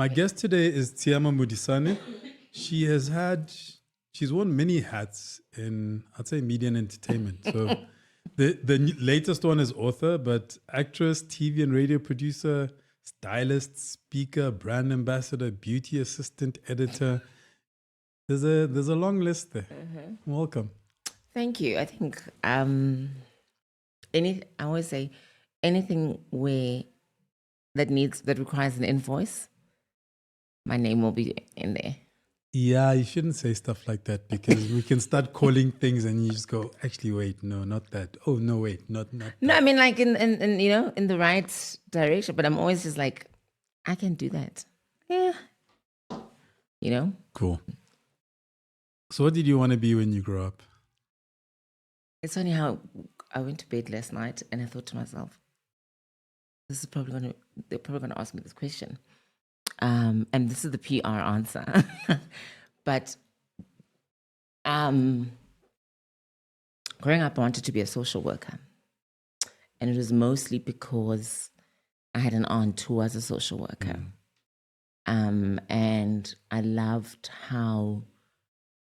My guest today is Tshiamo Modisane. She's worn many hats in, I'd say, media and entertainment. So the latest one is author, but actress, TV and radio producer, stylist, speaker, brand ambassador, beauty assistant, editor. There's a long list there. Welcome. Thank you. I think I always say anything that requires an invoice, my name will be in there. Yeah, you shouldn't say stuff like that because we can start calling things and you just go, actually, wait, no, not that. Oh, no, wait, not that. No, I mean like in the right direction, but I'm always just like, I can do that. Yeah. Cool. So what did you want to be when you grew up? It's funny how I went to bed last night and I thought to myself, they're probably gonna ask me this question. And this is the PR answer. But growing up, I wanted to be a social worker. And it was mostly because I had an aunt who was a social worker. And I loved how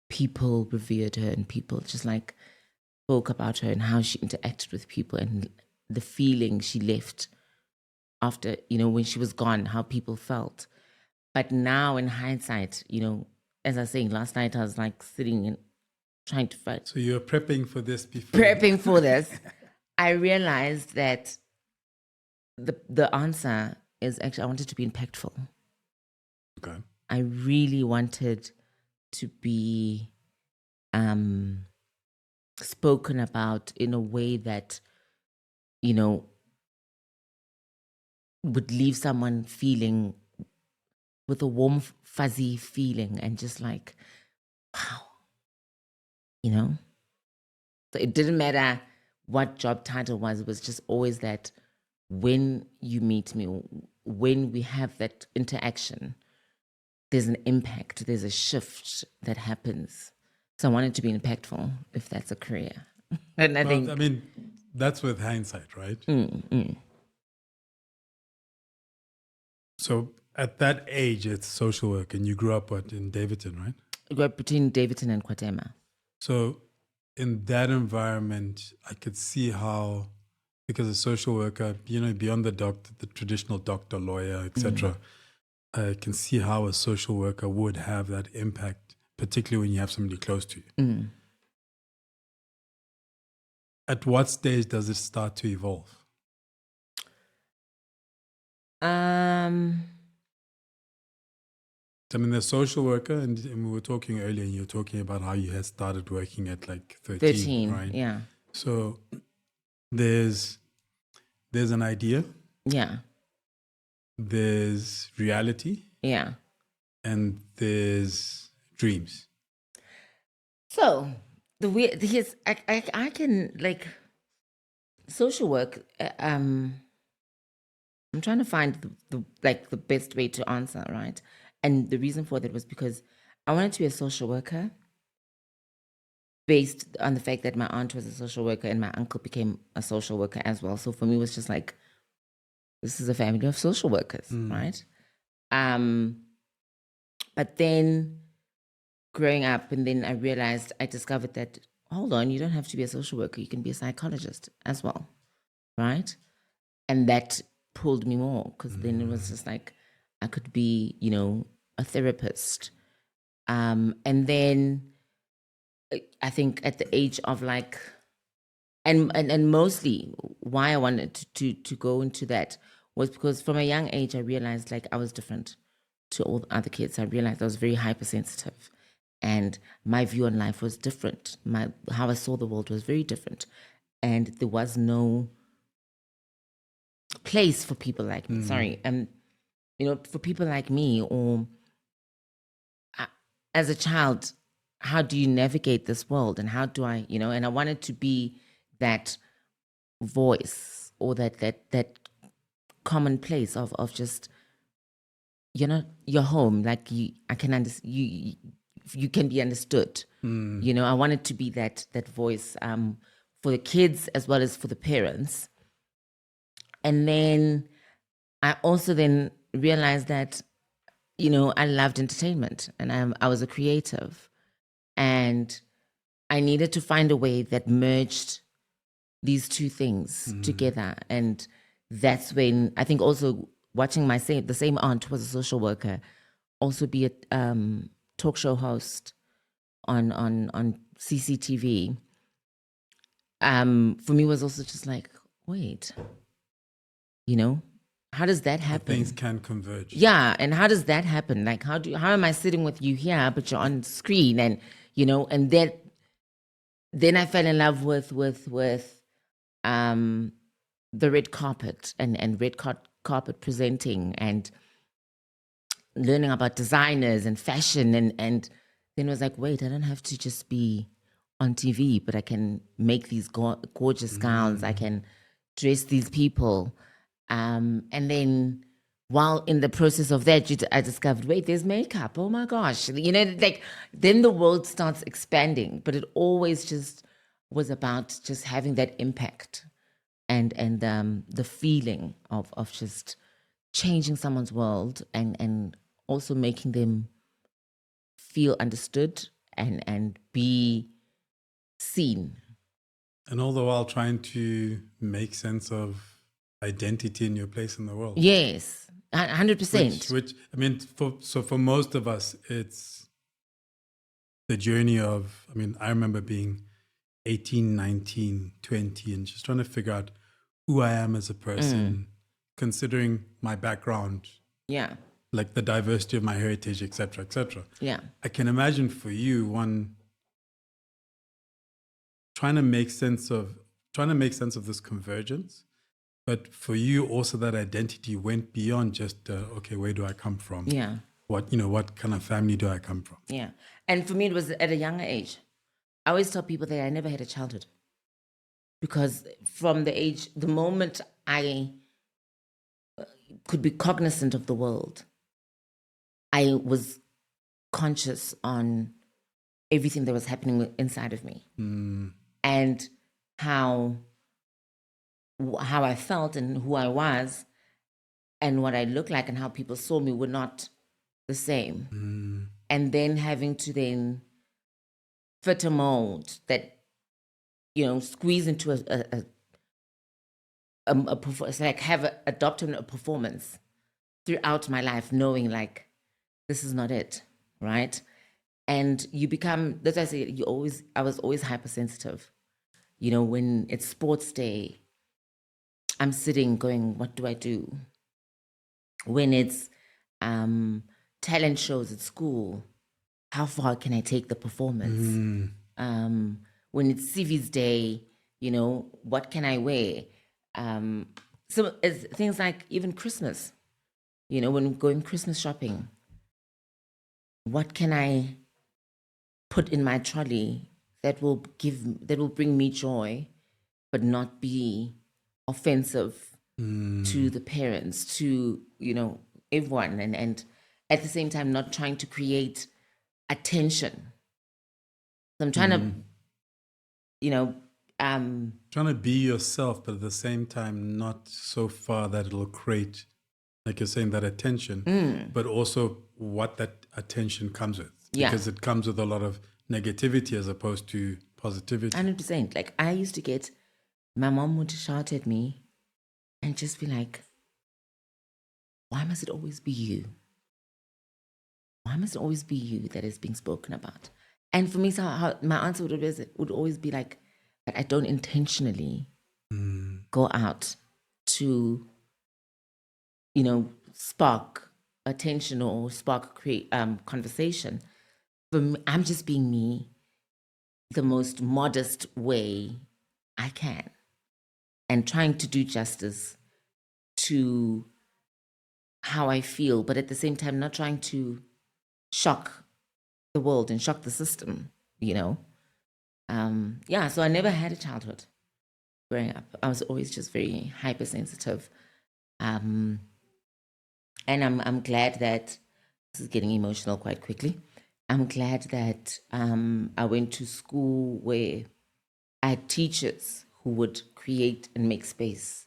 people revered her and people just like spoke about her and how she interacted with people and the feeling she left after, when she was gone, how people felt. But now in hindsight, as I was saying, last night I was like sitting and trying to fight. So you're prepping for this before? Prepping for this. I realized that the answer is actually I wanted to be impactful. Okay. I really wanted to be spoken about in a way that, would leave someone feeling with a warm, fuzzy feeling and just like, wow, So it didn't matter what job title was. It was just always that when you meet me, when we have that interaction, there's an impact, there's a shift that happens. So I wanted to be impactful, if that's a career. And I mean, that's with hindsight, right? So at that age, it's social work, and you grew up in Davidson, right? I grew up between Davidson and Kwatema. So in that environment, I could see how, because a social worker, beyond the traditional doctor, lawyer, etc., I can see how a social worker would have that impact, particularly when you have somebody close to you. At what stage does it start to evolve? I mean, the social worker, and we were talking earlier, and you were talking about how you had started working at like 13, right? Yeah. So there's an idea. Yeah. There's reality. Yeah. And there's dreams. So I can like social work. I'm trying to find the best way to answer, right? And the reason for that was because I wanted to be a social worker based on the fact that my aunt was a social worker and my uncle became a social worker as well. So for me, it was just like, this is a family of social workers, right? But then growing up, and then I discovered that, hold on, you don't have to be a social worker. You can be a psychologist as well, right? And that pulled me more because then it was just like, I could be, a therapist. And then I think at the age of like, and mostly why I wanted to go into that was because from a young age, I realized like I was different to all the other kids. I realized I was very hypersensitive and my view on life was different. How I saw the world was very different. And there was no place for people like me. Sorry. For people like me, or as a child, how do you navigate this world? And how do I, and I wanted to be that voice or that common place of just, your home. Like I can understand you can be understood. I wanted to be that voice for the kids as well as for the parents. And then I also then realized that you know, I loved entertainment, and I was a creative, and I needed to find a way that merged these two things together. And that's when I think also watching the same aunt was a social worker, also be a talk show host on CCTV. For me was also just like, wait, you know, how does that happen? Things can converge. Yeah, and how does that happen? Like, how am I sitting with you here, but you're on screen, and you know, and then I fell in love with the red carpet and red carpet presenting and learning about designers and fashion, and then it was like, wait, I don't have to just be on TV, but I can make these gorgeous gowns. I can dress these people. And then while in the process of that, I discovered, wait, there's makeup. Oh my gosh. You know, like then the world starts expanding, but it always just was about just having that impact and the feeling of just changing someone's world and also making them feel understood and be seen. And all the while trying to make sense of identity in your place in the world. Yes, 100%. Which I mean, for most of us, it's the journey of, I mean, I remember being 18, 19, 20 and just trying to figure out who I am as a person, considering my background. Yeah. Like the diversity of my heritage, etc., etc. Yeah. I can imagine for you, trying to make sense of this convergence, but for you also that identity went beyond just okay, where do I come from? Yeah. What kind of family do I come from? Yeah. And for me, it was at a younger age. I always tell people that I never had a childhood because from the moment I could be cognizant of the world, I was conscious on everything that was happening inside of me and how I felt and who I was and what I looked like and how people saw me were not the same. And then having to then fit a mold that, you know, squeeze into it's like adopted a performance throughout my life, knowing like this is not it, right? And you become, that's why I say I was always hypersensitive. You know, when it's sports day, I'm sitting going, what do I do? When it's talent shows at school, how far can I take the performance? When it's CV's day, you know, what can I wear? So it's things like even Christmas, you know, when going Christmas shopping, what can I put in my trolley that will bring me joy, but not be offensive to the parents, to, you know, everyone, and at the same time not trying to create attention. So I'm trying to, you know, trying to be yourself, but at the same time not so far that it'll create, like you're saying, that attention, but also what that attention comes with. Because it comes with a lot of negativity as opposed to positivity. 100%. Like I used to get, my mom would shout at me and just be like, why must it always be you? Why must it always be you that is being spoken about? And for me, so how my answer would always be like, but I don't intentionally go out to, you know, spark attention or spark conversation. For me, I'm just being me the most modest way I can and trying to do justice to how I feel, but at the same time, not trying to shock the world and shock the system, you know? Yeah, so I never had a childhood growing up. I was always just very hypersensitive. And I'm glad that, this is getting emotional quite quickly. I'm glad that I went to school where I had teachers who would create and make space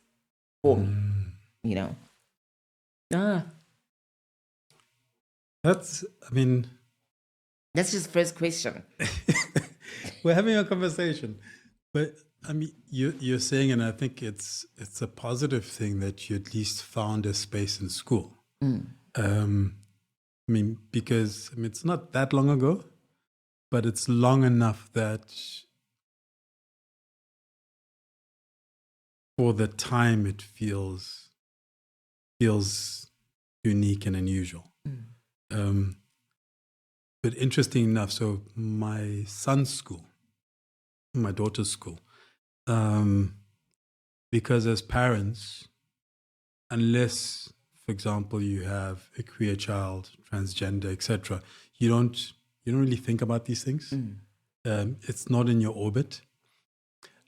for me, you know? That's, I mean, That's just first question. we're having a conversation, but I mean, you're saying, and I think it's a positive thing that you at least found a space in school. I mean, because I mean, it's not that long ago, but it's long enough that for the time it feels unique and unusual. But interesting enough, so my son's school, my daughter's school, because as parents, unless, for example, you have a queer child, transgender, etc., you don't really think about these things. It's not in your orbit.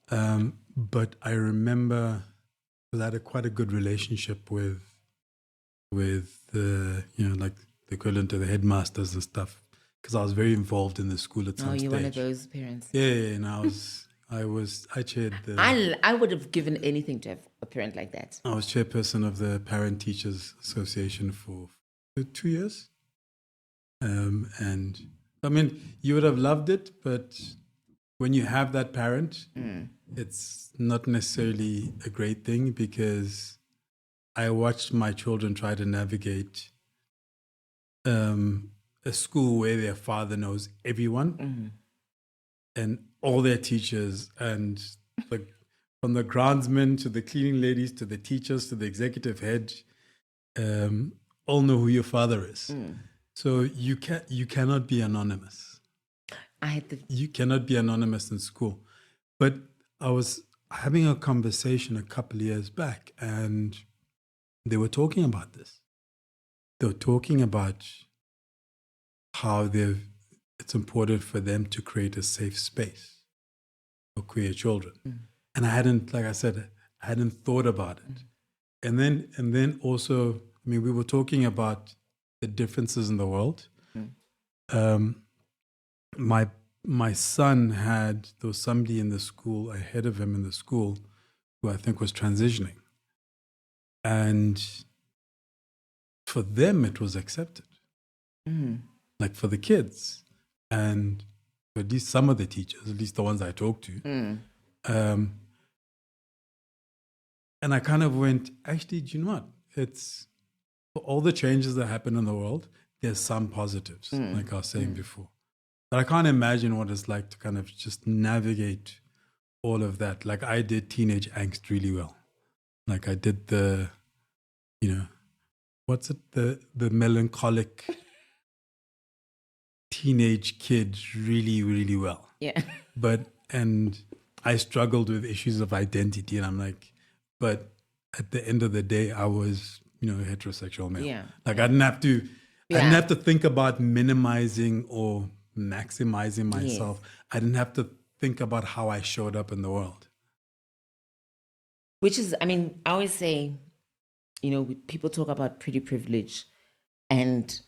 But I remember I had quite a good relationship with the, like the equivalent to the headmasters and stuff, because I was very involved in the school at some stage. Oh, you're one of those parents. Yeah, and I chaired the. I would have given anything to have a parent like that. I was chairperson of the Parent Teachers Association for 2 years, and I mean, you would have loved it, but when you have that parent, it's not necessarily a great thing, because I watched my children try to navigate a school where their father knows everyone and all their teachers, and like from the groundsmen to the cleaning ladies to the teachers to the executive head, all know who your father is. So you cannot be anonymous. You cannot be anonymous in school. But I was having a conversation a couple of years back, and they were talking about this. They were talking about how it's important for them to create a safe space for queer children. And I hadn't, like I said, I hadn't thought about it. And then also, I mean, we were talking about the differences in the world. My son there was somebody in the school, ahead of him in the school, who I think was transitioning. And for them, it was accepted. Like for the kids, and for at least some of the teachers, at least the ones I talked to. And I kind of went, actually, do you know what? It's for all the changes that happen in the world, there's some positives, like I was saying before. But I can't imagine what it's like to kind of just navigate all of that. Like I did teenage angst really well. Like I did the, what's it? The melancholic teenage kid really, really well. Yeah. And I struggled with issues of identity, and I'm like, but at the end of the day, I was, a heterosexual male. Yeah. Like I didn't have to think about minimizing or maximizing myself. Yes. I didn't have to think about how I showed up in the world. Which is, I mean, I always say, people talk about pretty privilege and,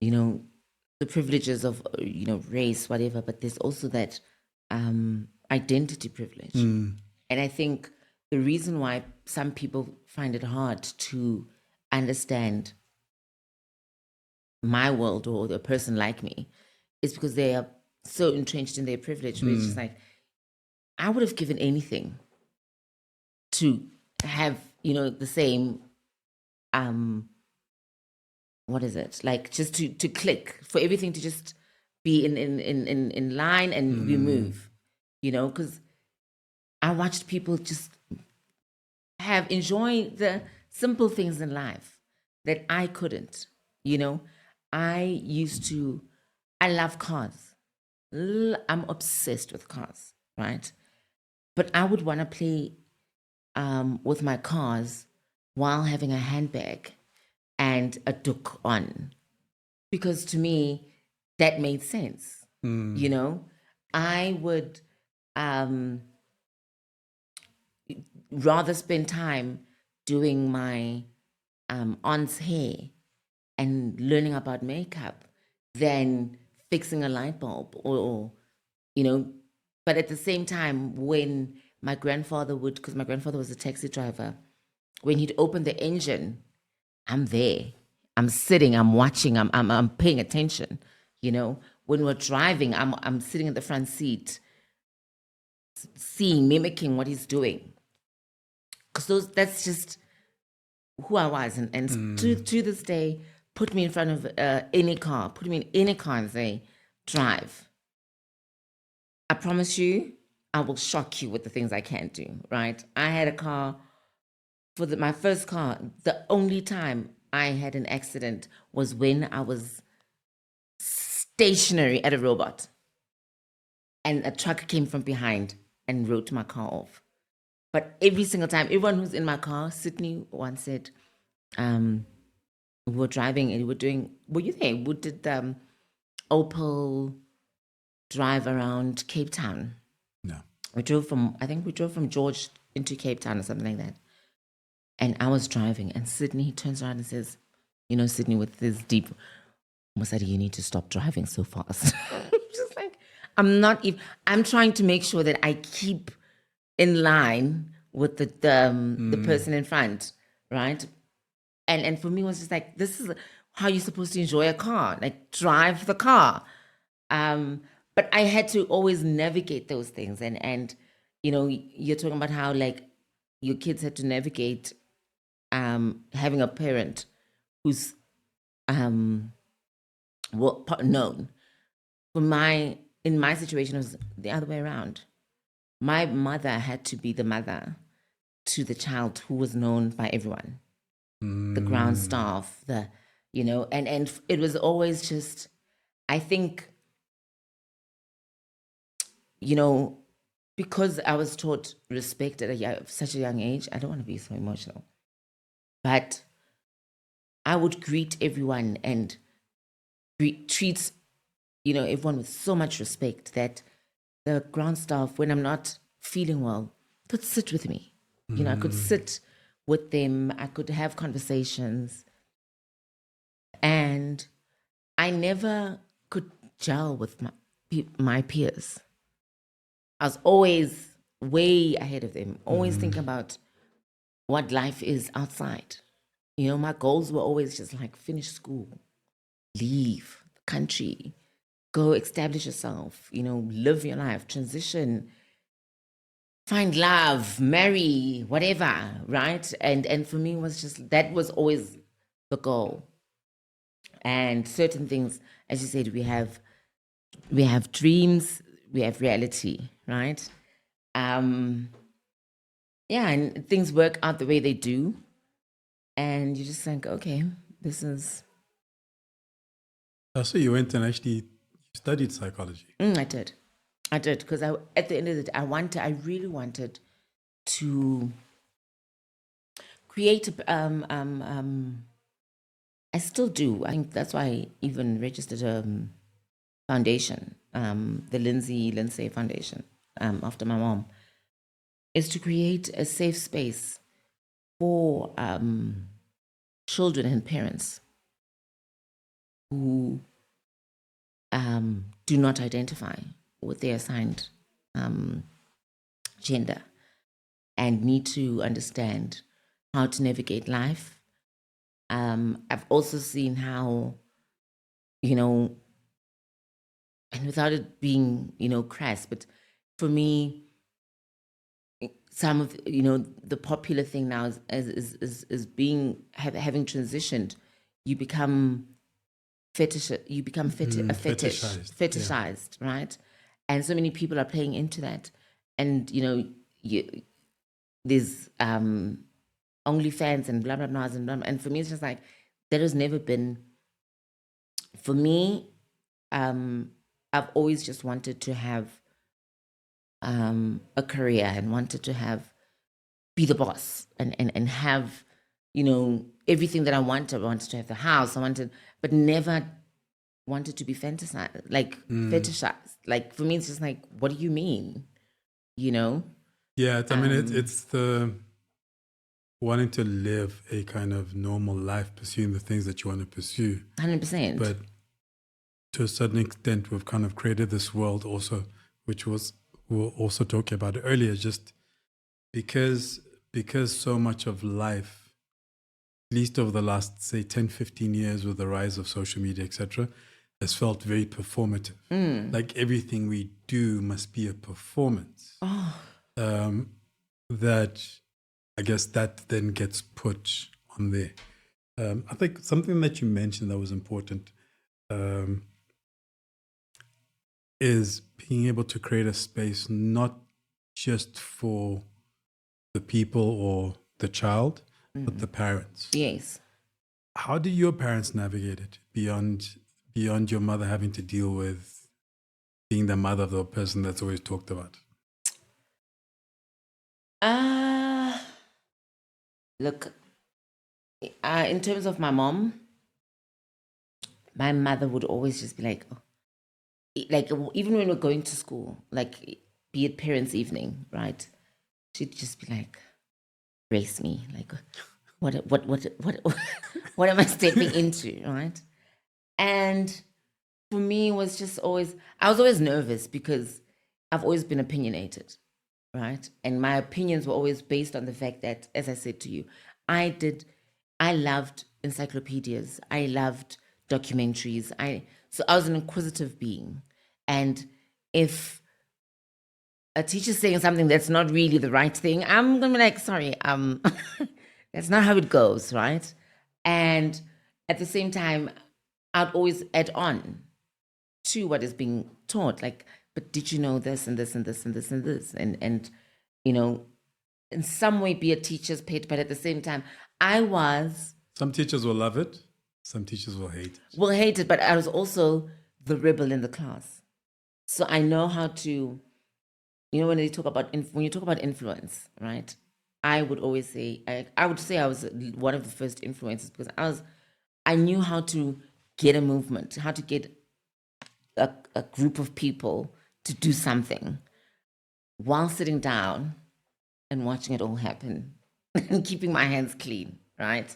the privileges of, race, whatever, but there's also that identity privilege. And I think the reason why some people find it hard to understand my world or a person like me is because they are so entrenched in their privilege, where it's just like, I would have given anything to have, the same, what is it? Like just to click, for everything to just be in line and we move, because I watched people just enjoy the simple things in life that I couldn't, I love cars. I'm obsessed with cars, right? But I would want to play with my cars while having a handbag and a doek on, because to me that made sense. I would rather spend time doing my aunt's hair and learning about makeup than fixing a light bulb or but at the same time, when my grandfather because my grandfather was a taxi driver, when he'd open the engine, I'm there. I'm sitting, I'm watching, I'm paying attention. You know, when we're driving, I'm sitting in the front seat, seeing, mimicking what he's doing. Because that's just who I was. And to this day, put me in front of any car, put me in any car and say, drive. I promise you, I will shock you with the things I can't do, right? I had a car, my first car, the only time I had an accident was when I was stationary at a robot. And a truck came from behind and wrote my car off. But every single time, everyone who's in my car, Sydney once said, we were driving and were you there? We did the Opal drive around Cape Town. No. I think we drove from George into Cape Town or something like that. And I was driving, and Sydney turns around and says, you know, Sydney with this deep, Mosadi, you need to stop driving so fast. Just like, I'm trying to make sure that I keep in line with the person in front, right? And for me, it was just like, this is how you're supposed to enjoy a car, like drive the car. But I had to always navigate those things. And you know, you're talking about how like your kids had to navigate having a parent who's known. In my situation, it was the other way around. My mother had to be the mother to the child who was known by everyone, the ground staff, and it was always just, I think, you know, because I was taught respect at such a young age. I don't want to be so emotional, but I would greet everyone and treat, you know, everyone with so much respect that the ground staff, when I'm not feeling well, could sit with me. You know, I could sit with them. I could have conversations. And I never could gel with my peers. I was always way ahead of them, always thinking about what life is outside. You know, my goals were always just like finish school, leave the country, go establish yourself, you know, live your life, transition, find love, marry, whatever, right? And for me, it was just, that was always the goal. And certain things, as you said, we have dreams, we have reality, right? Yeah, and things work out the way they do. And you just think, okay, this is... So you went and actually studied psychology. I did, because at the end of the day, I really wanted to create I still do. I think that's why I even registered a foundation, the Lindsay Foundation, after my mom, is to create a safe space for children and parents who do not identify with their assigned gender and need to understand how to navigate life. I've also seen how, you know, and without it being, you know, crass, but for me, some of, you know, the popular thing now is being having transitioned, you become fetishized, right? And so many people are playing into that, and you know, there's OnlyFans and blah blah blah and for me it's just like, that has never been for me. I've always just wanted to have a career and wanted to be the boss and have, you know, everything that I wanted. I wanted to have the house, but never wanted to be fetishized. Like for me, it's just like, what do you mean? You know? Yeah, I mean, it's the wanting to live a kind of normal life, pursuing the things that you want to pursue. 100%. But to a certain extent, we've kind of created this world also, which was, we were also talking about it earlier, just because so much of life least over the last, say, 10, 15 years with the rise of social media, etc., has felt very performative. Like everything we do must be a performance. That I guess that then gets put on there. I think something that you mentioned that was important is being able to create a space not just for the people or the child, but the parents. Yes. How do your parents navigate it beyond your mother having to deal with being the mother of the person that's always talked about? Look, in terms of my mom, my mother would always just be like, even when we're going to school, like, be it parents' evening, right? She'd just be like, brace me, like, what am I stepping into, right? And for me, it was just always, I was always nervous because I've always been opinionated, right? And my opinions were always based on the fact that, as I said to you, I loved encyclopedias, I loved documentaries, so I was an inquisitive being. And if a teacher's saying something that's not really the right thing, I'm gonna be like, sorry, that's not how it goes, right? And at the same time, I'd always add on to what is being taught, like, but did you know this and this and this and this and this? And you know, in some way be a teacher's pet, but at the same time, Some teachers will love it, some teachers will hate it. Will hate it, but I was also the rebel in the class. So I know how to, when you talk about influence, right? I would always say, I would say I was one of the first influencers because I knew how to get a movement, how to get a group of people to do something while sitting down and watching it all happen and keeping my hands clean, right?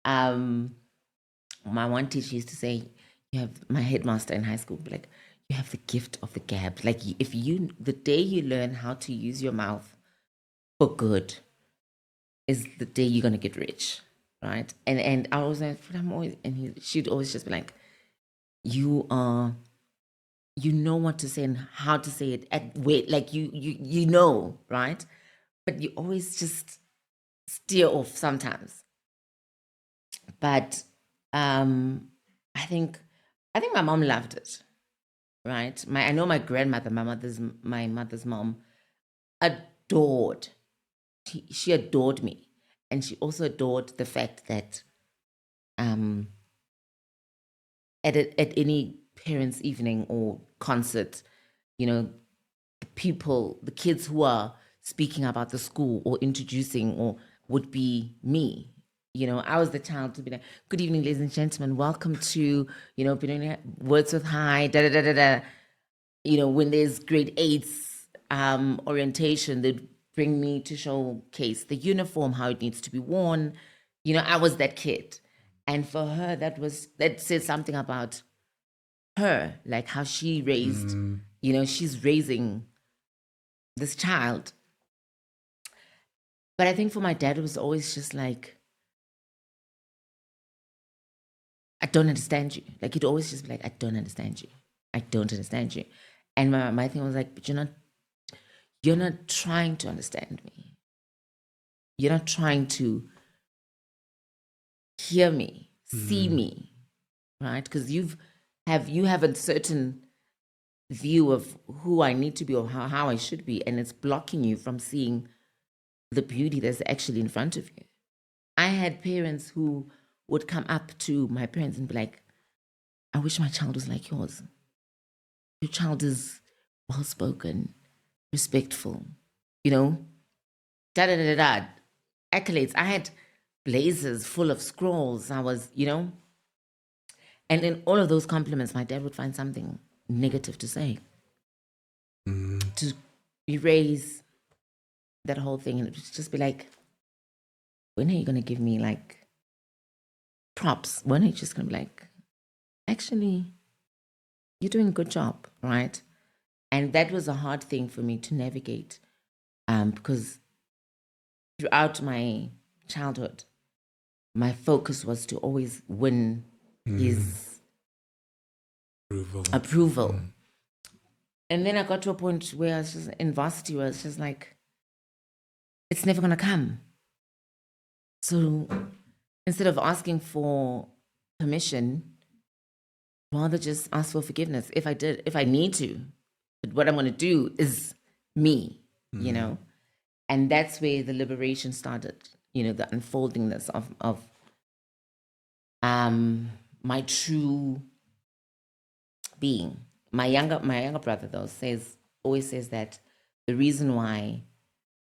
My one teacher used to say, my headmaster in high school, like, you have the gift of the gab. Like, the day you learn how to use your mouth for good is the day you're going to get rich, right? And I was like, she'd always just be like, you know what to say and how to say it like you know, right? But you always just steer off sometimes. But I think my mom loved it, right? I know my grandmother, my mother's mom, adored. She adored me, and she also adored the fact that at any parents' evening or concert, the kids who are speaking about the school or introducing or would be me. I was the child to be like, good evening, ladies and gentlemen, welcome to, Words with High, da da da da da. When there's grade 8's orientation, they'd bring me to showcase the uniform, how it needs to be worn. I was that kid. And for her, that said something about her, like how she raised, she's raising this child. But I think for my dad, it was always just like, I don't understand you. Like, he'd always just be like, I don't understand you. I don't understand you. And my thing was like, but you're not trying to understand me. You're not trying to hear me, see me, right? Because you have a certain view of who I need to be or how I should be, and it's blocking you from seeing the beauty that's actually in front of you. I had parents who would come up to my parents and be like, I wish my child was like yours. Your child is well-spoken, respectful, da da da da, accolades. I had blazers full of scrolls. I was, and in all of those compliments, my dad would find something negative to say to erase that whole thing, and it would just be like, when are you going to give me like props? When are you just going to be like, actually, you're doing a good job, right? And that was a hard thing for me to navigate because throughout my childhood, my focus was to always win his approval. And then I got to a point where I was just in varsity where I was just like, it's never going to come. So instead of asking for permission, rather just ask for forgiveness if I need to. But what I'm going to do is me, you know? And that's where the liberation started, you know, the unfoldingness of my true being. My younger brother though always says that the reason why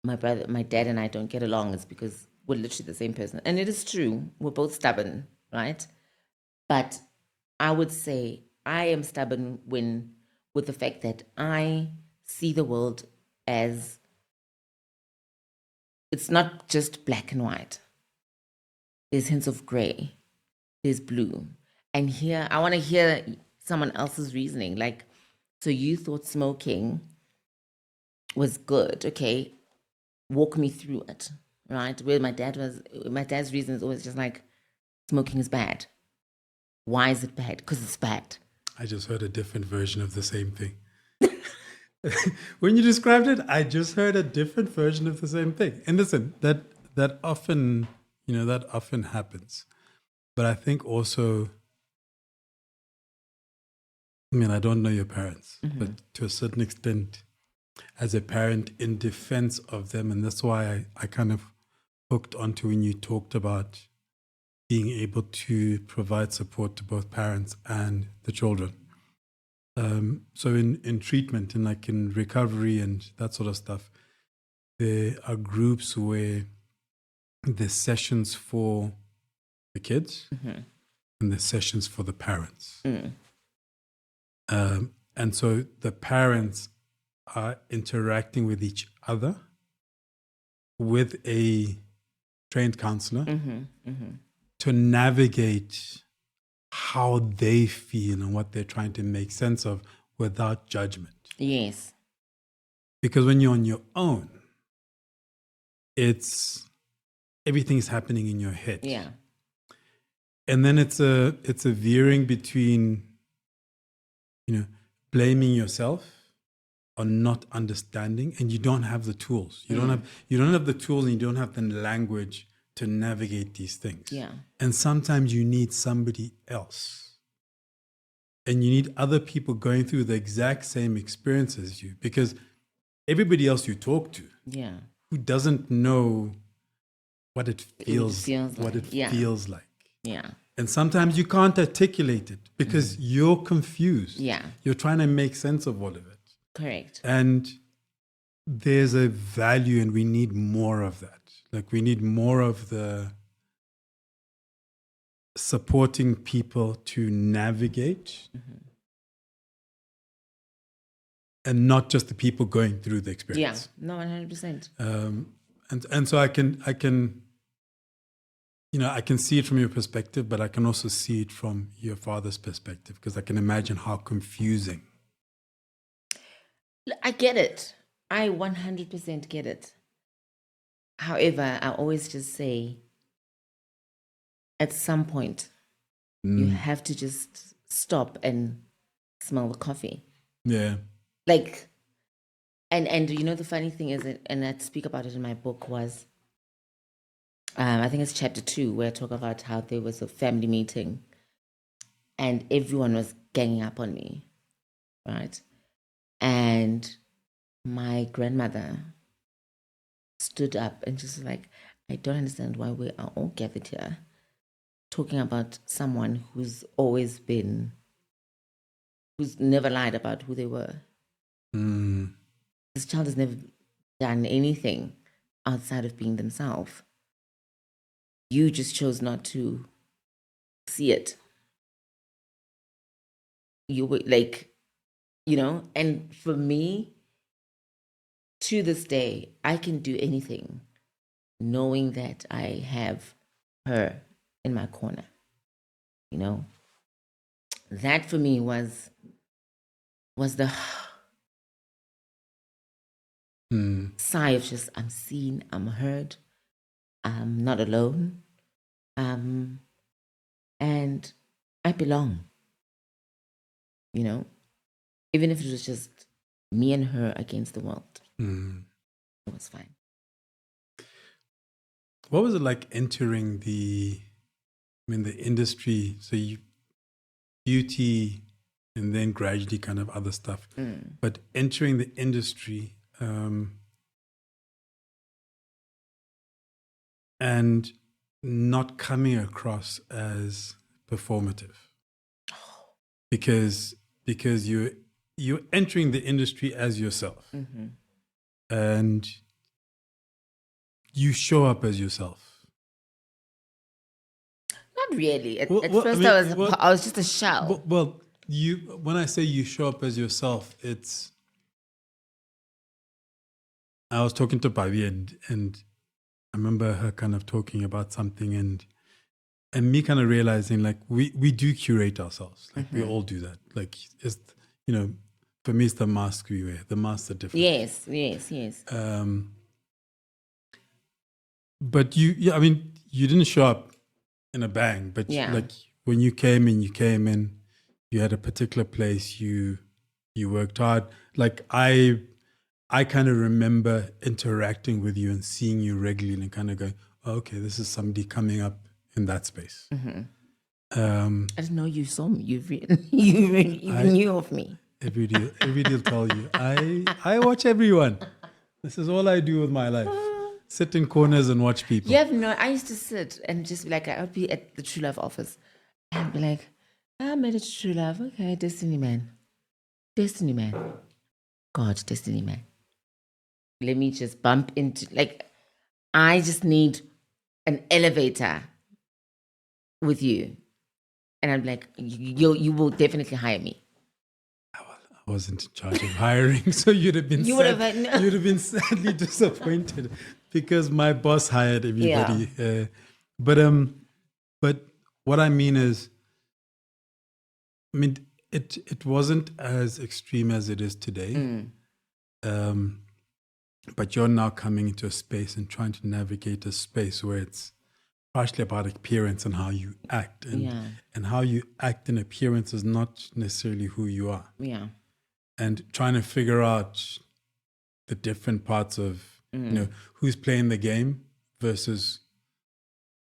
my dad and I don't get along is because we're literally the same person. And it is true. We're both stubborn, right? But I would say I am stubborn with the fact that I see the world as it's not just black and white. There's hints of gray. There's blue. And here, I want to hear someone else's reasoning. Like, so you thought smoking was good. Okay, walk me through it, right? Where my dad's reason is always just like, smoking is bad. Why is it bad? Because it's bad. I just heard a different version of the same thing. When you described it, I just heard a different version of the same thing. And listen, that often, that often happens. But I think also, I mean, I don't know your parents, but to a certain extent, as a parent, in defense of them, and that's why I kind of hooked onto when you talked about being able to provide support to both parents and the children. So in treatment and like in recovery and that sort of stuff, there are groups where there's sessions for the kids and there's sessions for the parents. And so the parents are interacting with each other with a trained counselor to navigate how they feel and what they're trying to make sense of without judgment. Yes. Because when you're on your own, everything's happening in your head. Yeah. And then it's a veering between, blaming yourself or not understanding, and you don't have the tools. You don't have the tools, and you don't have the language to navigate these things. Yeah. And sometimes you need somebody else. And you need other people going through the exact same experience as you, because everybody else you talk to who doesn't know what it feels like. Yeah. And sometimes you can't articulate it because you're confused. Yeah. You're trying to make sense of all of it. Correct. And there's a value, and we need more of that. Like, we need more of the supporting people to navigate and not just the people going through the experience. Yeah, no, 100%. And so I can I can see it from your perspective, but I can also see it from your father's perspective, because I can imagine how confusing. I get it. I 100% get it. However, I always just say, at some point, you have to just stop and smell the coffee. Yeah. Like, and the funny thing is, and I speak about it in my book, was, I think it's chapter 2, where I talk about how there was a family meeting and everyone was ganging up on me, right? And my grandmother stood up and just like, I don't understand why we are all gathered here talking about someone who's never lied about who they were. This child has never done anything outside of being themselves. You just chose not to see it. You were like, and for me, to this day, I can do anything knowing that I have her in my corner. That for me was the sigh of just, I'm seen, I'm heard, I'm not alone. And I belong, you know, even if it was just me and her against the world, it was fine. What was it like entering the industry? So you beauty, and then gradually kind of other stuff. But entering the industry, and not coming across as performative, because you're entering the industry as yourself, and you show up as yourself. Not really. At first, I was just a shell. Well, when I say you show up as yourself, it's. I was talking to Pavi, and I remember her kind of talking about something, and me kind of realizing, like, we do curate ourselves, like we all do that. Like, it's, for me, it's the mask we wear. The masks are different. Yes. But you didn't show up in a bang, but like when you came in, you had a particular place, you worked hard. Like I kind of remember interacting with you and seeing you regularly and kind of going, oh, okay, this is somebody coming up in that space. I didn't know you saw me. You knew of me. Every day will tell you, I watch everyone. This is all I do with my life. Sit in corners and watch people. You have no. I used to sit and just be like, I would be at the True Love office and be like, I made it to True Love. Okay, Destiny Man. God, Destiny Man. Let me just bump into, like, I just need an elevator with you. And I'm like, you will definitely hire me. I wasn't in charge of hiring, so you'd have been you'd have been sadly disappointed because my boss hired everybody. Yeah. But what I mean is, it wasn't as extreme as it is today. But you're now coming into a space and trying to navigate a space where it's partially about appearance and how you act, and how you act in appearance is not necessarily who you are. Yeah. And trying to figure out the different parts of, who's playing the game versus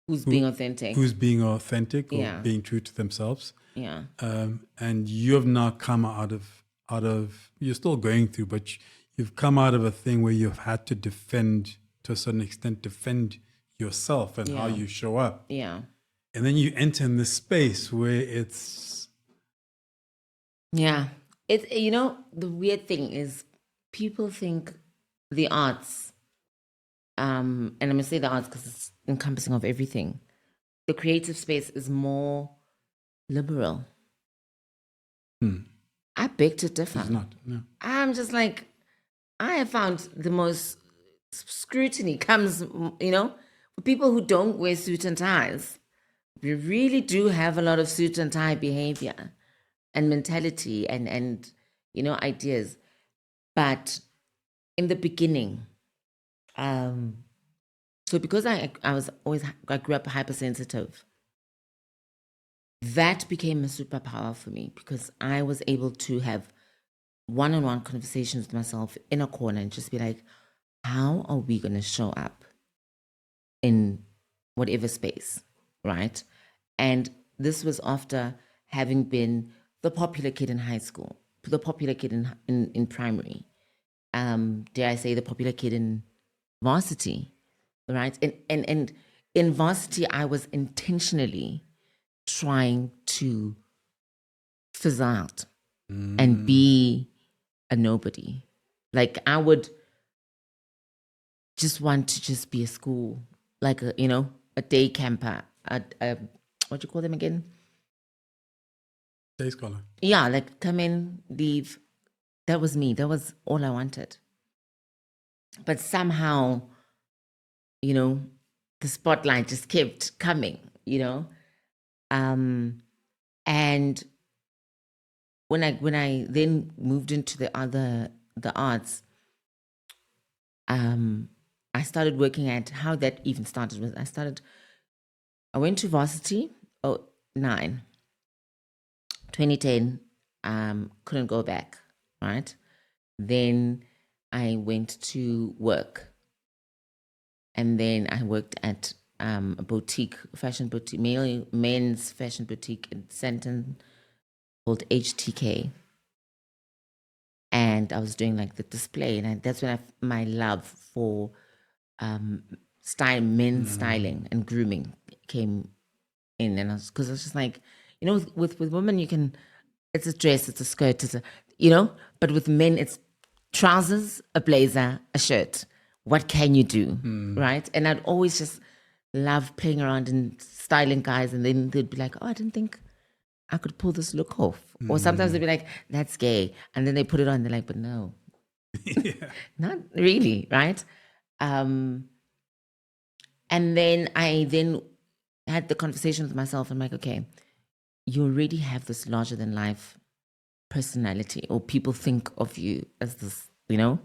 who's being authentic. Who's being authentic or being true to themselves. Yeah. And you have now come out of you're still going through, but you've come out of a thing where you've had to defend, to a certain extent, defend yourself and how you show up. Yeah. And then you enter in this space where it's. Yeah. It's, the weird thing is people think the arts, and I'm going to say the arts because it's encompassing of everything. The creative space is more liberal. I beg to differ. It's not. No. I'm just like, I have found the most scrutiny comes, for people who don't wear suit and ties. We really do have a lot of suit and tie behavior and mentality and ideas. But in the beginning, so because I grew up hypersensitive, that became a superpower for me because I was able to have one-on-one conversations with myself in a corner and just be like, how are we going to show up in whatever space, right? And this was after having been the popular kid in high school, the popular kid in primary, dare I say the popular kid in varsity, right? And in varsity, I was intentionally trying to fizz out and be a nobody. Like I would just want to just be a school, like a day camper, what do you call them again? Day scholar. Yeah, like come in, leave. That was me. That was all I wanted. But somehow, the spotlight just kept coming, and when I then moved into the arts, I started working at how that even started was I started I went to varsity, 09. 2010, couldn't go back, right? Then I went to work. And then I worked at a boutique, fashion boutique, men's fashion boutique in Sandton called HTK. And I was doing like the display. And that's when my love for men's styling and grooming came in. And because I was just like, you know, with women, you can, it's a dress, it's a skirt, it's a, you know, but with men, it's trousers, a blazer, a shirt. What can you do, right? And I'd always just love playing around and styling guys, and then they'd be like, oh, I didn't think I could pull this look off. Or sometimes they'd be like, that's gay. And then they put it on, they're like, but no, not really, right? And then I had the conversation with myself. I'm like, okay, you already have this larger than life personality, or people think of you as this, you know,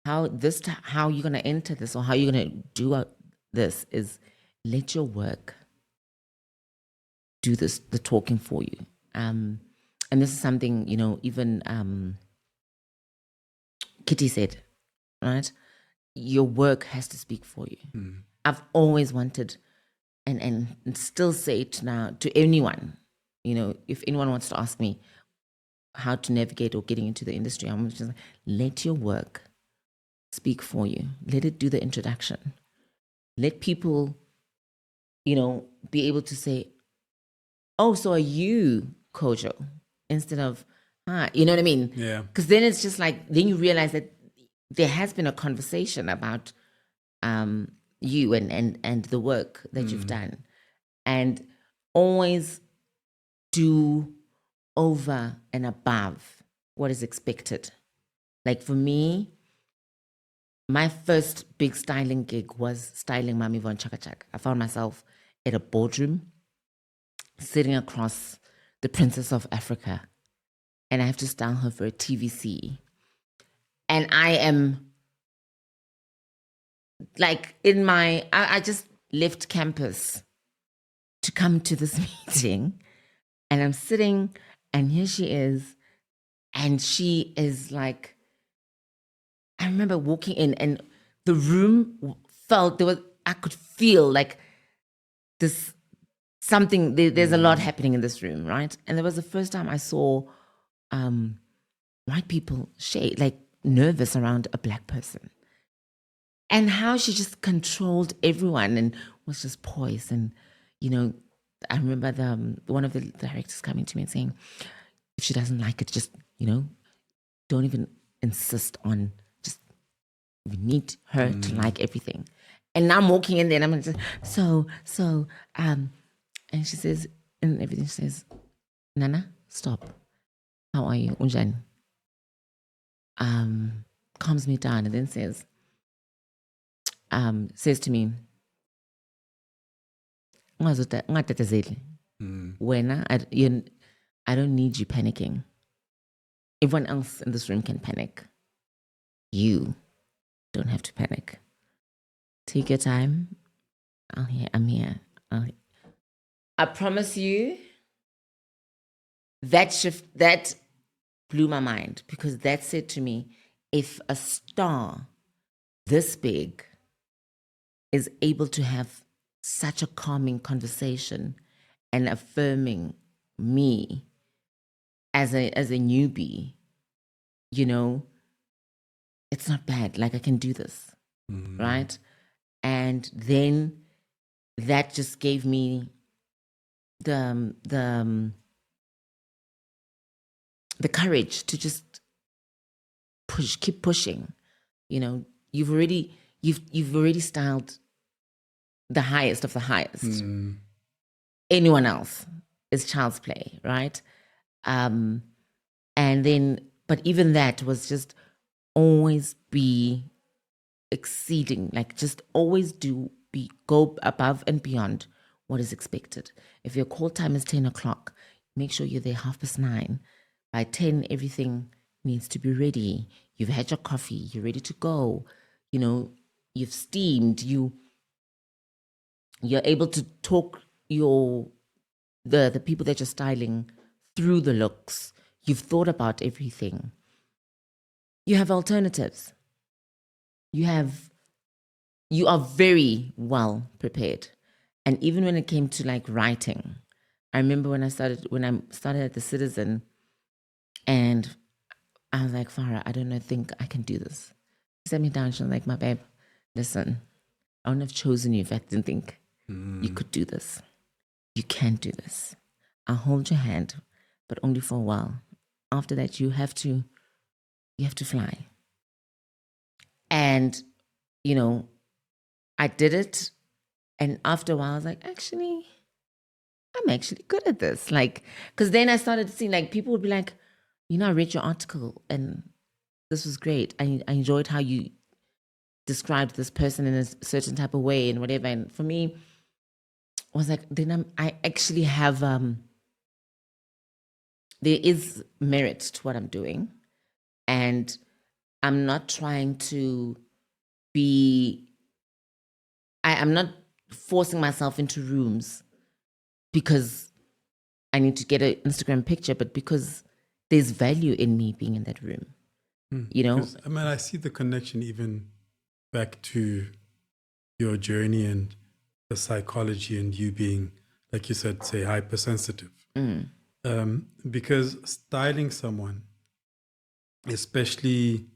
how you're going to enter this, or how you're going to do this is let your work do the talking for you. And this is something, you know, even Kitty said, right? Your work has to speak for you. I've always wanted, and still say it now to anyone, you know, if anyone wants to ask me how to navigate or getting into the industry, I'm just like, let your work speak for you. Let it do the introduction. Let people, you know, be able to say, oh, so are you Kojo? Instead of, you know what I mean? Yeah. Because then it's just like, then you realize that there has been a conversation about you and the work that you've done. And always do over and above what is expected. Like for me, my first big styling gig was styling Mami Von Chaka Chaka. I found myself at a boardroom sitting across the Princess of Africa, and I have to style her for a TVC. And I am like I just left campus to come to this meeting, and I'm sitting, and here she is, and she is like, I remember walking in, and the room felt, I could feel like this something, there's a lot happening in this room, right? And it was the first time I saw white people like nervous around a black person. And how she just controlled everyone and was just poised. And, you know, I remember one of the directors coming to me and saying, if she doesn't like it, just, you know, don't even insist on, just, we need her to like everything. And now I'm walking in there and I'm just, and she says, and everything, she says, Nana, stop. How are you? Unjani? Calms me down and then says to me, Wena, I don't need you panicking. Everyone else in this room can panic. You don't have to panic. Take your time. I'm here. I promise you, that shift, that blew my mind, because that said to me, if a star this big is able to have such a calming conversation and affirming me as a newbie, you know, it's not bad. Like, I can do this, right? And then that just gave me the courage to just keep pushing. You know, you've already styled the highest of the highest. Anyone else is child's play, right? And then, but even that was just always be exceeding, like just always go above and beyond what is expected. If your call time is 10 o'clock, make sure you're there 9:30. By 10, everything needs to be ready. You've had your coffee, you're ready to go. You know, you've steamed, You're able to talk the people that you're styling through the looks. You've thought about everything. You have alternatives. You are very well prepared. And even when it came to like writing, I remember when I started at the Citizen, and I was like, Farah, I don't think I can do this. She sat me down. She was like, my babe, listen, I wouldn't have chosen you if I didn't think you could do this. You can do this. I'll hold your hand, but only for a while. After that, you have to fly. And, I did it. And after a while, I was like, actually, I'm actually good at this. Like, because then I started seeing like people would be like, I read your article and this was great. I enjoyed how you described this person in a certain type of way and whatever. And for me, I was like, then I actually have, there is merit to what I'm doing. And I'm not trying to I'm not forcing myself into rooms because I need to get an Instagram picture, but because there's value in me being in that room. I see the connection even back to your journey and the psychology and you being, like you said, say hypersensitive. Because styling someone, especially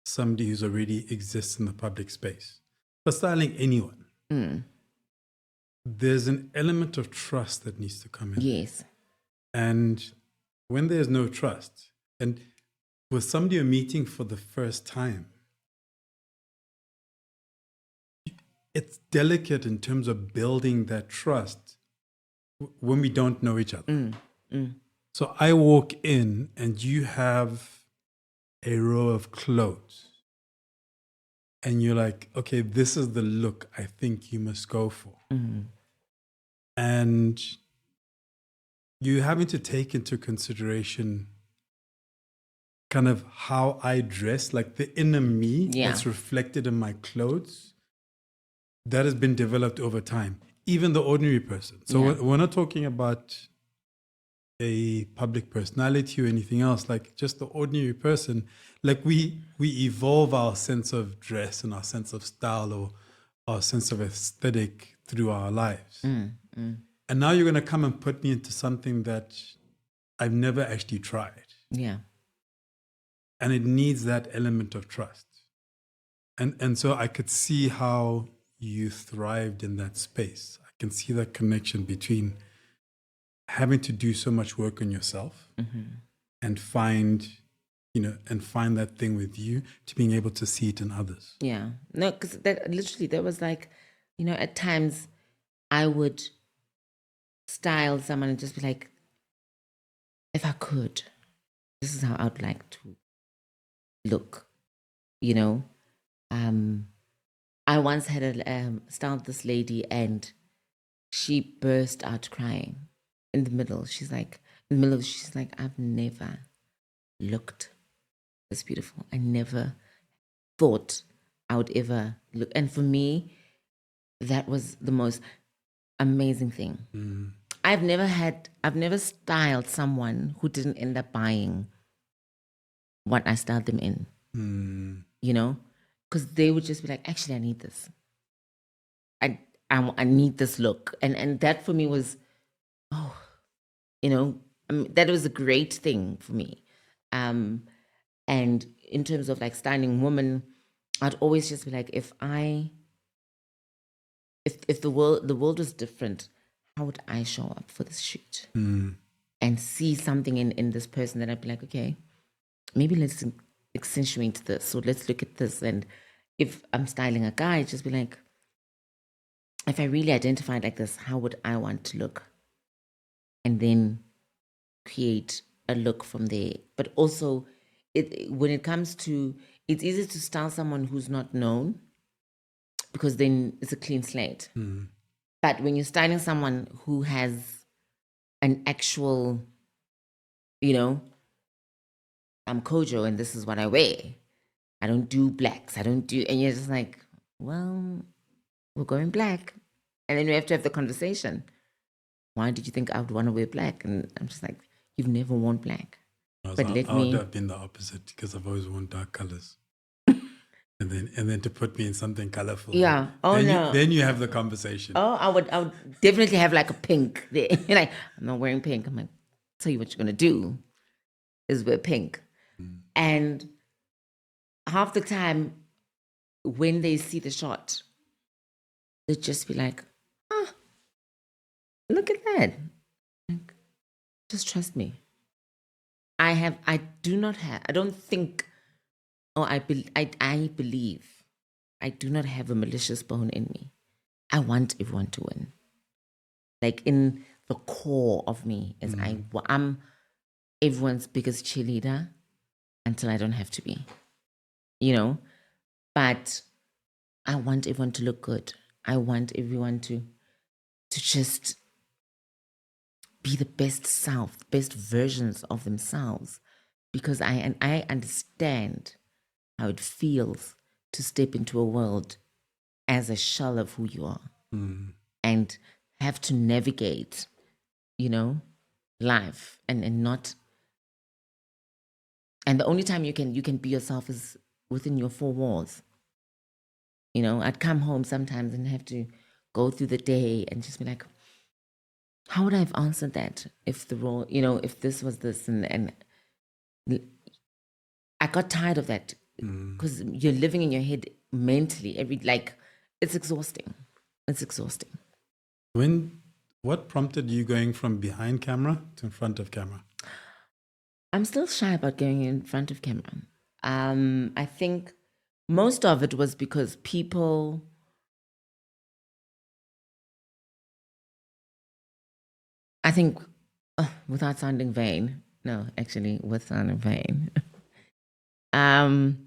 somebody who's already exists in the public space, but styling anyone, there's an element of trust that needs to come in. Yes. And when there's no trust, and with somebody you're meeting for the first time, it's delicate in terms of building that trust when we don't know each other. So I walk in and you have a row of clothes and you're like, okay, this is the look I think you must go for. And you having to take into consideration kind of how I dress, like the inner me that's reflected in my clothes, that has been developed over time. Even the ordinary person. So we're not talking about a public personality or anything else, like just the ordinary person. Like we evolve our sense of dress and our sense of style or our sense of aesthetic through our lives. And now you're going to come and put me into something that I've never actually tried. Yeah. And it needs that element of trust. And so I could see how you thrived in that space. I can see that connection between having to do so much work on yourself and find that thing with you to being able to see it in others. Yeah. No, because that was like, at times I would style someone and just be like, if I could, this is how I'd like to look, I once had styled this lady and she burst out crying in the middle. She's like, I've never looked this beautiful. I never thought I would ever look. And for me, that was the most amazing thing. I've never styled someone who didn't end up buying what I styled them in, because they would just be like, actually, I need this. I need this look. And that for me was, that was a great thing for me. And in terms of like styling women, I'd always just be like, if the world was different, how would I show up for this shoot? And see something in this person that I'd be like, okay, maybe let's accentuate this, or let's look at this. And if I'm styling a guy, just be like, if I really identified like this, how would I want to look? And then create a look from there. But also, when it comes to, it's easy to style someone who's not known because then it's a clean slate. But when you're styling someone who has an actual, I'm Kojo and this is what I wear. I don't do blacks. And you're just like, well, we're going black. And then we have to have the conversation. Why did you think I would want to wear black? And I'm just like, you've never worn black. But let I would me. have been the opposite because I've always worn dark colors. And then to put me in something colorful. Yeah. Oh, no. Then you have the conversation. Oh, I would definitely have like a pink there. Like, I'm not wearing pink. I'm like, tell you what you're gonna do is wear pink. And half the time when they see the shot, they'd just be like, oh, look at that. Like, just trust me. I don't think, or I believe I do not have a malicious bone in me. I want everyone to win. Like in the core of me is I'm everyone's biggest cheerleader until I don't have to be, but I want everyone to look good. I want everyone to just be the best self, best versions of themselves, because I understand how it feels to step into a world as a shell of who you are and have to navigate, life and not. And the only time you can be yourself is within your four walls. I'd come home sometimes and have to go through the day and just be like, how would I have answered that if the role, if this was this and I got tired of that because you're living in your head mentally it's exhausting. It's exhausting. What prompted you going from behind camera to in front of camera? I'm still shy about going in front of camera. I think most of it was because people, I think, without sounding vain, no, actually, with sounding vain. And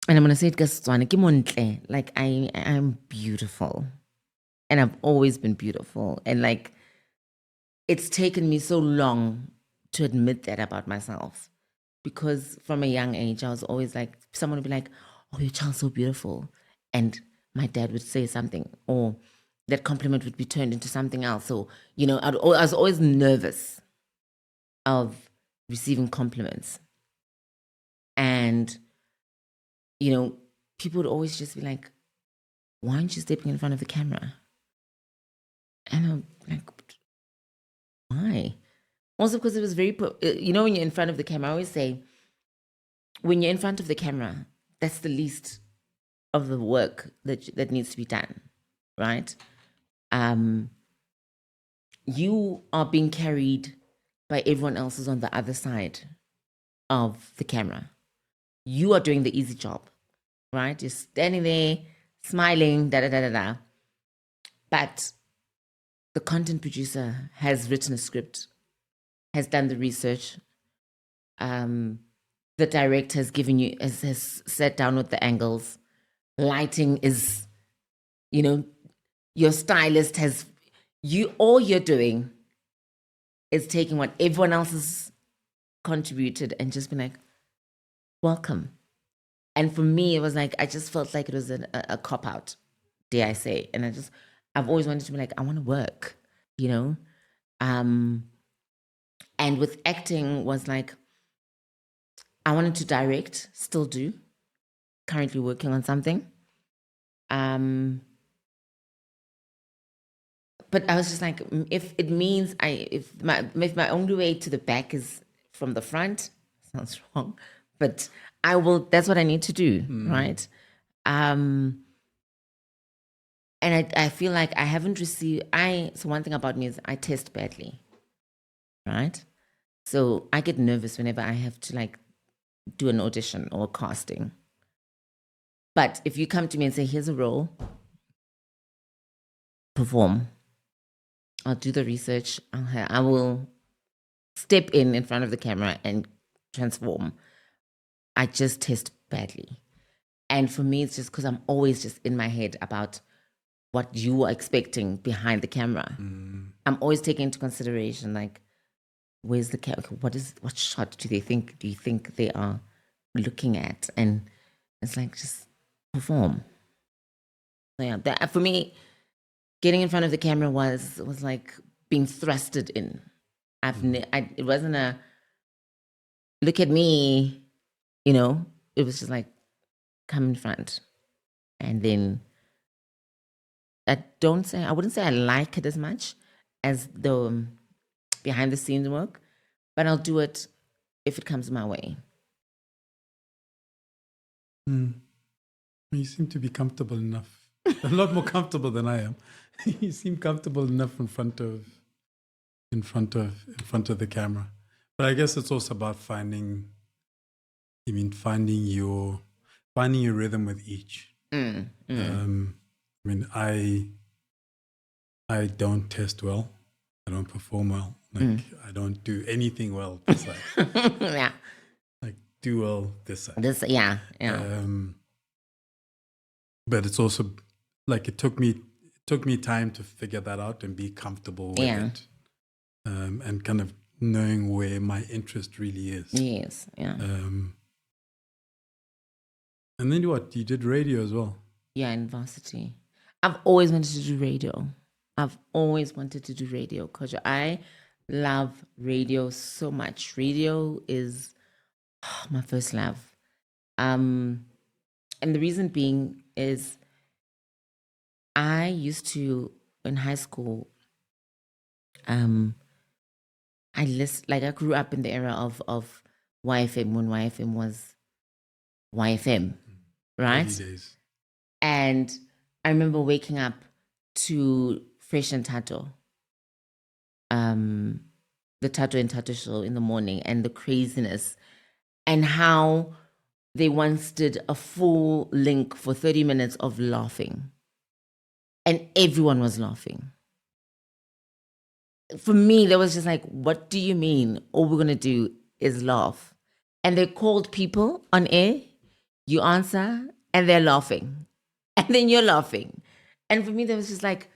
I'm gonna say it because like I'm beautiful, and I've always been beautiful, and like it's taken me so long to admit that about myself, because from a young age I was always like, someone would be like, "Oh, your child's so beautiful," and my dad would say something, or that compliment would be turned into something else. So I was always nervous of receiving compliments, and people would always just be like, why aren't you stepping in front of the camera? And I'm like, why? Also because it was very, when you're in front of the camera, I always say, when you're in front of the camera, that's the least of the work that needs to be done, right? You are being carried by everyone else who's on the other side of the camera. You are doing the easy job, right? You're standing there, smiling, da-da-da-da-da. But the content producer has written a script, has done the research. The director has given you, has sat down with the angles. Lighting is, your stylist has, all you're doing is taking what everyone else has contributed and just being like, welcome. And for me, it was like, I just felt like it was a cop-out, dare I say. And I've always wanted to be like, I want to work, And with acting was like, I wanted to direct, still do, currently working on something. But I was just like, if it means if my only way to the back is from the front, sounds wrong, but I will, that's what I need to do, right? And I feel like I haven't received, so one thing about me is I test badly, right? So I get nervous whenever I have to like do an audition or a casting. But if you come to me and say, here's a role, perform. I'll do the research. I will step in front of the camera and transform. I just test badly. And for me, it's just because I'm always just in my head about what you are expecting behind the camera. I'm always taking into consideration, like, where's the camera? What shot do you think they are looking at? And it's like, just perform. So yeah, that for me, getting in front of the camera was like being thrusted in. It wasn't a look at me, you know. It was just like come in front, and then I wouldn't say I like it as much as the behind the scenes work, but I'll do it if it comes my way. You seem to be comfortable enough. A lot more comfortable than I am. You seem comfortable enough in front of the camera. But I guess it's also about finding your rhythm with each. I don't test well. I don't perform well. I don't do anything well this side. Yeah. Like do well this side. Yeah. But it's also like it took me time to figure that out and be comfortable with it. And kind of knowing where my interest really is. Yes. Yeah. And then what? You did radio as well? Yeah, in varsity. I've always wanted to do radio. Kojo. I love radio so much. Radio is my first love. And the reason being is I used to, in high school, I grew up in the era of YFM when YFM was YFM, right? Days. And I remember waking up to Fresh and Tato, the Tato and Tato show in the morning, and the craziness, and how they once did a full link for 30 minutes of laughing, and everyone was laughing. For me, there was just like, what do you mean? All we're going to do is laugh. And they called people on air, you answer, and they're laughing. And then you're laughing. And for me, there was just like,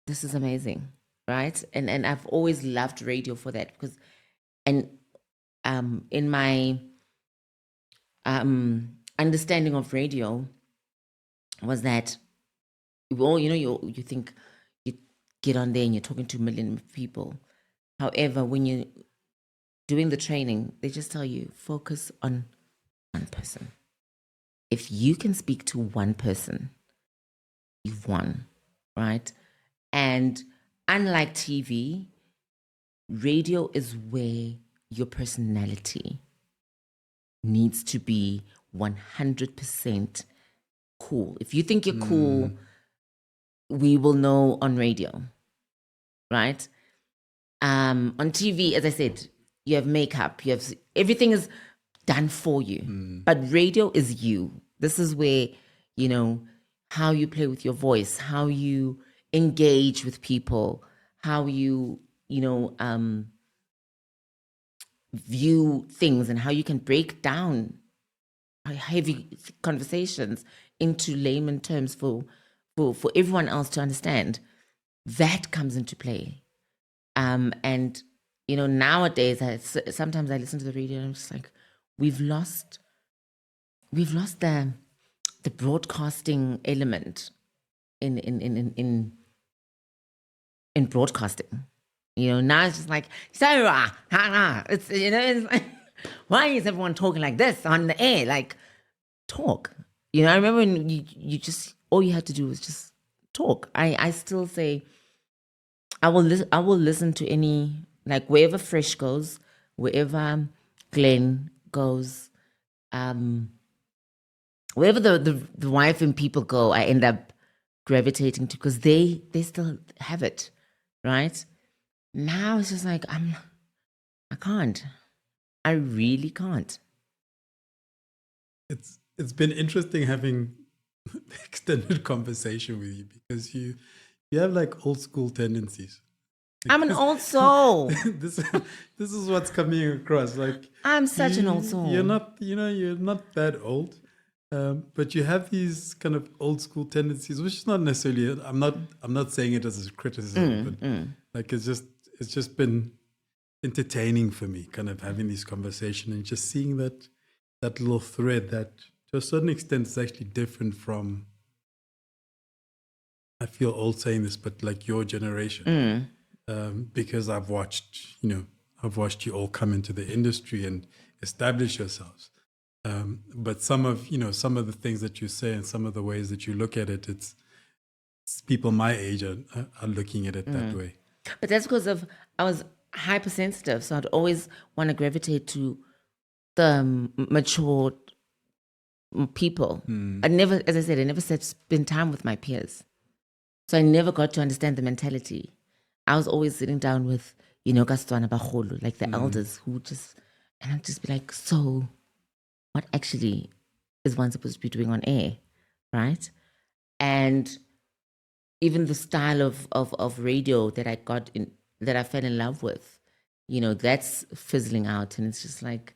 this is amazing, right? And I've always loved radio for that because, in my understanding of radio was that, well, you think you get on there and you're talking to a million people. However, when you're doing the training, they just tell you, focus on one person. If you can speak to one person, you've won, right? And unlike TV, radio is where your personality needs to be 100% cool. If you think you're cool, we will know on radio, right? On TV, as I said, you have makeup, everything is done for you. But radio is you. This is where, how you play with your voice, how you engage with people, how you, view things, and how you can break down heavy conversations into layman terms for everyone else to understand. That comes into play. And nowadays, sometimes I listen to the radio and I'm just like, we've lost the broadcasting element in broadcasting. Now it's just like, it's it's like, why is everyone talking like this on the air? Like, talk. I remember when you just, all you had to do was just talk. I still say, I will listen to any, like, wherever Fresh goes, wherever Glenn goes, wherever the wife and people go, I end up gravitating to, because they still have it, right? Now it's just like, I can't. I really can't. It's been interesting having extended conversation with you, because you have like old school tendencies. Like, I'm an old soul. This is what's coming across. Like, I'm such an old soul. You're not, you're not that old, but you have these kind of old school tendencies, which is not necessarily. I'm not saying it as a criticism, but like it's just been entertaining for me, kind of having this conversation and just seeing that little thread that, to a certain extent, is actually different from I feel old saying this, but like your generation, because I've watched you all come into the industry and establish yourselves. But some of the things that you say and some of the ways that you look at it, it's people my age are looking at it that way. But that's because I was hypersensitive, so I'd always want to gravitate to the mature people. I never, as I said, I never spend time with my peers. So I never got to understand the mentality. I was always sitting down with, Kastwana Bagolo, like the elders who and I'd just be like, so what actually is one supposed to be doing on air, right? And even the style of radio that that I fell in love with, that's fizzling out. And it's just like,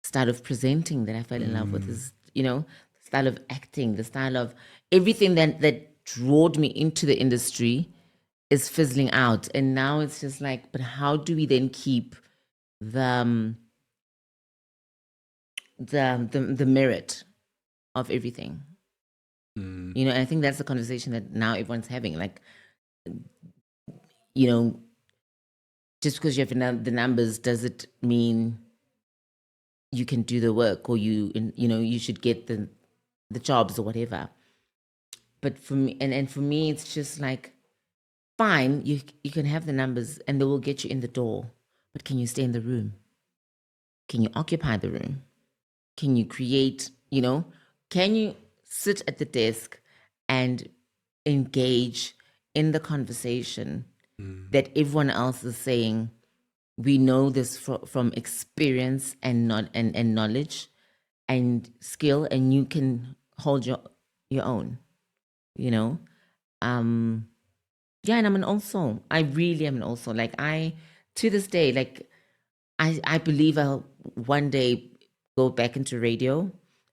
style of presenting that I fell in love with is, the style of acting, the style of everything that drawed me into the industry is fizzling out. And now it's just like, but how do we then keep the merit of everything? And I think that's the conversation that now everyone's having. Like, just because you have the numbers, does it mean you can do the work, or you should get the jobs or whatever? But for me, and for me, it's just like, fine, you can have the numbers and they will get you in the door, but can you stay in the room? Can you occupy the room? Can you create, can you sit at the desk and engage in the conversation that everyone else is saying? We know this from experience and knowledge and skill, and you can hold your own, Yeah, and I'm an also. I really am an also. Like, to this day, like, I believe I'll one day go back into radio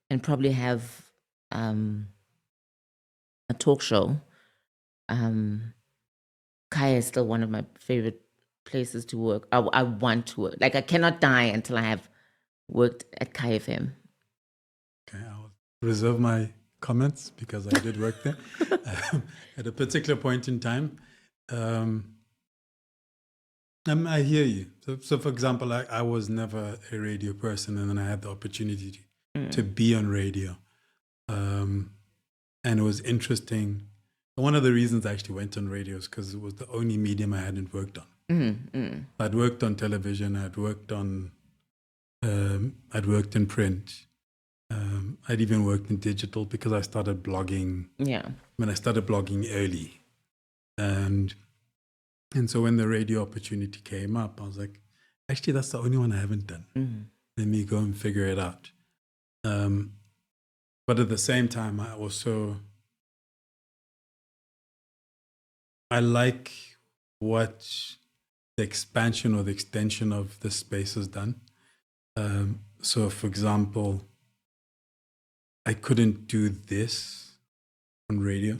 and probably have a talk show. Kaya is still one of my favorite places to work. I want to work. Like, I cannot die until I have worked at Kaya FM. Okay, I'll reserve my comments because I did work there at a particular point in time. I hear you. So for example, I was never a radio person, and then I had the opportunity to be on radio. And it was interesting. One of the reasons I actually went on radio is because it was the only medium I hadn't worked on. I'd worked on television. I'd worked in print. I'd even worked in digital because I started blogging. Yeah. When I started blogging early. And so when the radio opportunity came up, I was like, actually, that's the only one I haven't done. Let me go and figure it out. But at the same time, I like what the expansion or the extension of the space has done. So, for example, I couldn't do this on radio.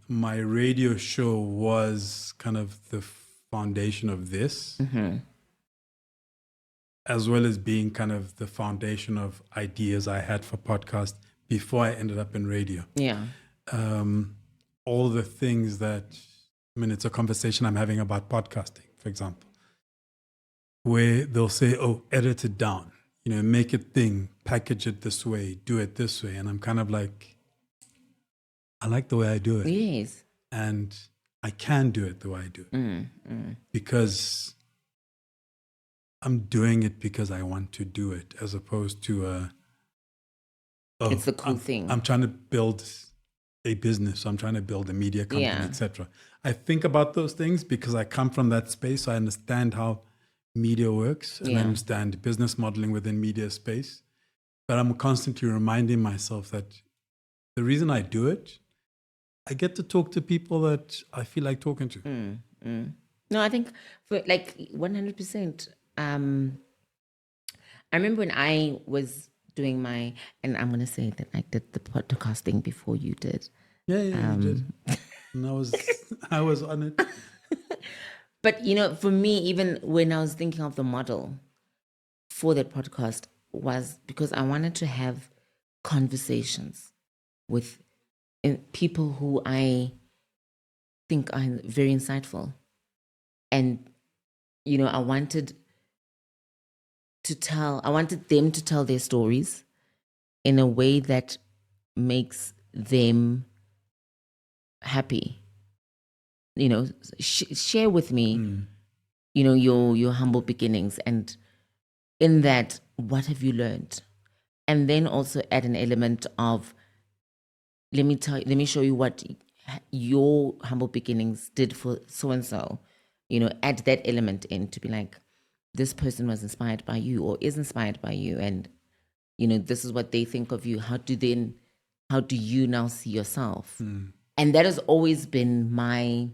My radio show was kind of the foundation of this, as well as being kind of the foundation of ideas I had for podcast before I ended up in radio. Yeah. All the things that, it's a conversation I'm having about podcasting, for example, where they'll say, oh, edit it down, make it thing, package it this way, do it this way. And I'm kind of like, I like the way I do it. Yes. And I can do it the way I do it. Because I'm doing it because I want to do it, as opposed to, it's the cool thing. I'm trying to build a business. I'm trying to build a media company, etc. I think about those things because I come from that space. So I understand how media works and I understand business modeling within media space. But I'm constantly reminding myself that the reason I do it, I get to talk to people that I feel like talking to. No, I think for like 100%. I remember when I was doing and I'm going to say that I did the podcasting before you did. Yeah, you did. And I was on it. But, for me, even when I was thinking of the model for that podcast, was because I wanted to have conversations with people who I think are very insightful. And, I wanted them to tell their stories in a way that makes them happy. Share with me, your humble beginnings, and in that, what have you learned? And then also add an element of, let me show you what your humble beginnings did for so and so. Add that element in to be like, this person was inspired by you or is inspired by you, and this is what they think of you. How do you now see yourself? And that has always been my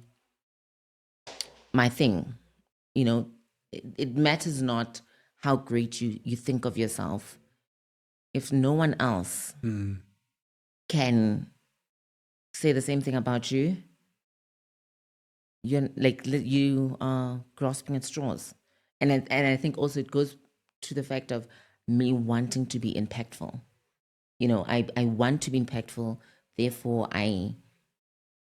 thing. It matters not how great you think of yourself. If no one else can say the same thing about you, you are grasping at straws. And I think also it goes to the fact of me wanting to be impactful. I want to be impactful, therefore I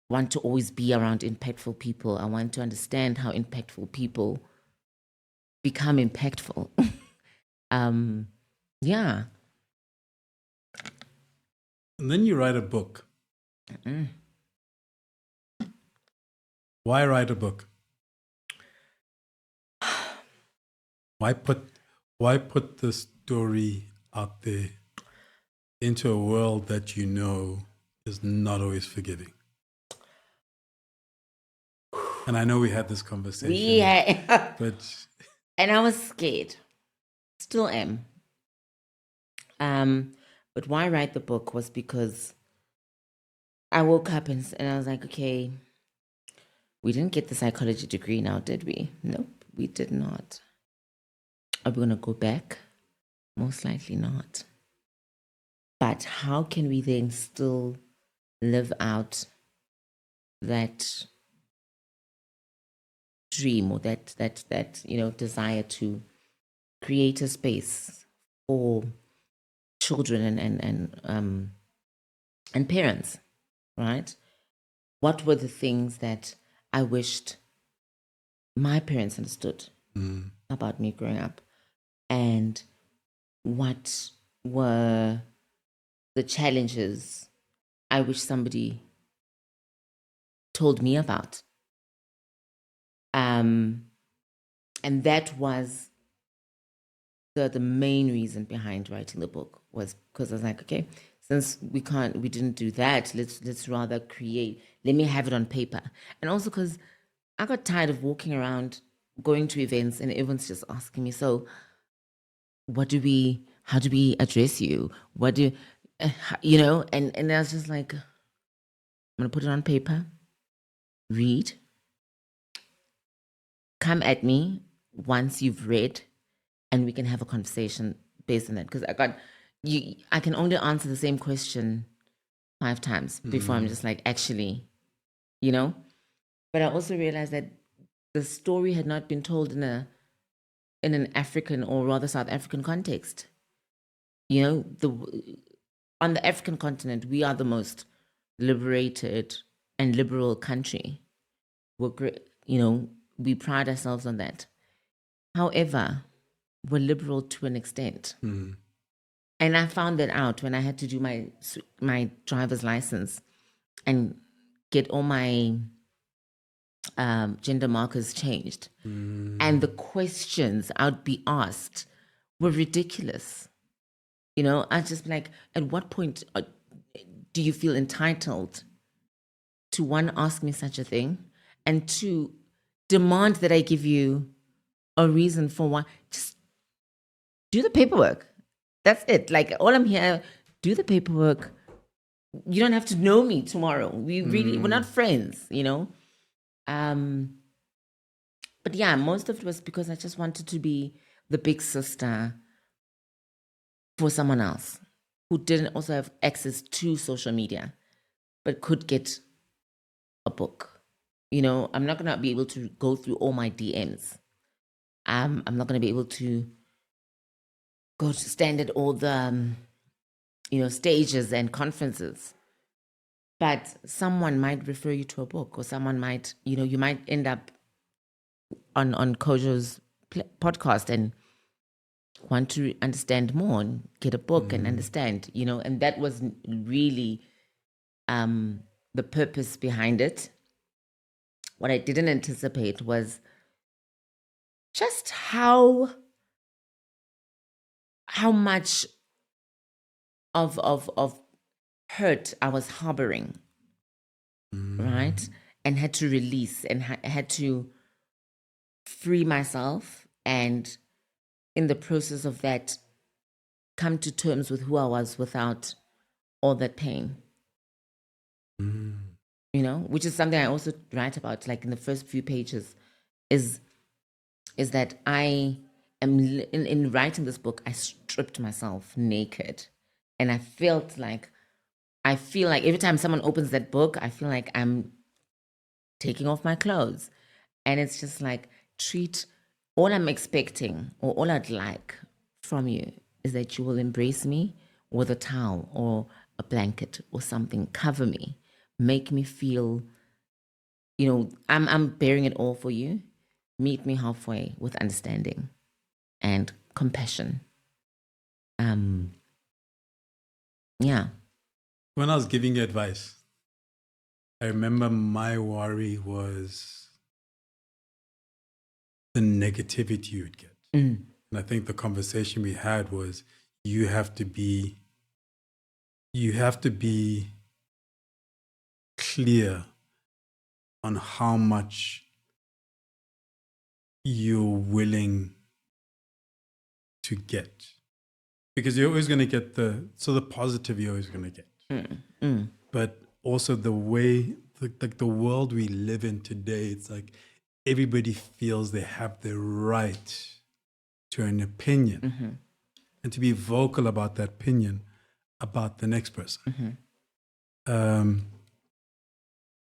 want to always be around impactful people. I want to understand how impactful people become impactful. Yeah. And then you write a book. Why write a book? Why put the story out there into a world that is not always forgiving? And I know we had this conversation. But and I was scared. Still am. But why write the book was because I woke up and I was like, okay, we didn't get the psychology degree now, did we? Nope, we did not. Are we going to go back? Most likely not. But how can we then still live out that dream or that desire to create a space for children and parents, right? What were the things that I wished my parents understood about me growing up? And what were the challenges I wish somebody told me about? And that was the main reason behind writing the book, was because I was like, okay, since we didn't do that, let's rather create, let me have it on paper. And also because I got tired of walking around, going to events, and everyone's just asking me, so how do we address you? And I was just like, I'm gonna put it on paper, read, come at me once you've read, and we can have a conversation based on that. Because I can only answer the same question 5 times before I'm just like, actually, But I also realized that the story had not been told in an African, or rather South African context. On the African continent, we are the most liberated and liberal country. We're great, we pride ourselves on that. However, we're liberal to an extent. And I found that out when I had to do my driver's license and get all my gender markers changed. And the questions I'd be asked were ridiculous. I'd just be like, at what point do you feel entitled to, one, ask me such a thing, and two, demand that I give you a reason for why? Just do the paperwork. That's it. Like, all I'm here, do the paperwork. You don't have to know me tomorrow. We're not friends, But yeah, most of it was because I just wanted to be the big sister for someone else who didn't also have access to social media, but could get a book. I'm not going to be able to go through all my DMs. I'm not going to be able to go to stand at all the, stages and conferences. but someone might refer you to a book, or someone might, you might end up on Kojo's podcast and want to understand more and get a book and understand, and that was really the purpose behind it. What I didn't anticipate was just how much of hurt I was harboring, right? And had to release and had to free myself, and in the process of that, come to terms with who I was without all that pain. Which is something I also write about, like in the first few pages, is that I am in writing this book, I stripped myself naked, and I feel like every time someone opens that book, I feel like I'm taking off my clothes, and it's just like, all I'm expecting, or all I'd like from you, is that you will embrace me with a towel or a blanket or something, cover me, make me feel, I'm bearing it all for you. Meet me halfway with understanding and compassion. Yeah. When I was giving you advice, I remember my worry was the negativity you would get. And I think the conversation we had was, you have to be clear on how much you're willing to get, because you're always going to get the positive you're always going to get. But also the way, the world we live in today, it's like everybody feels they have the right to an opinion and to be vocal about that opinion about the next person.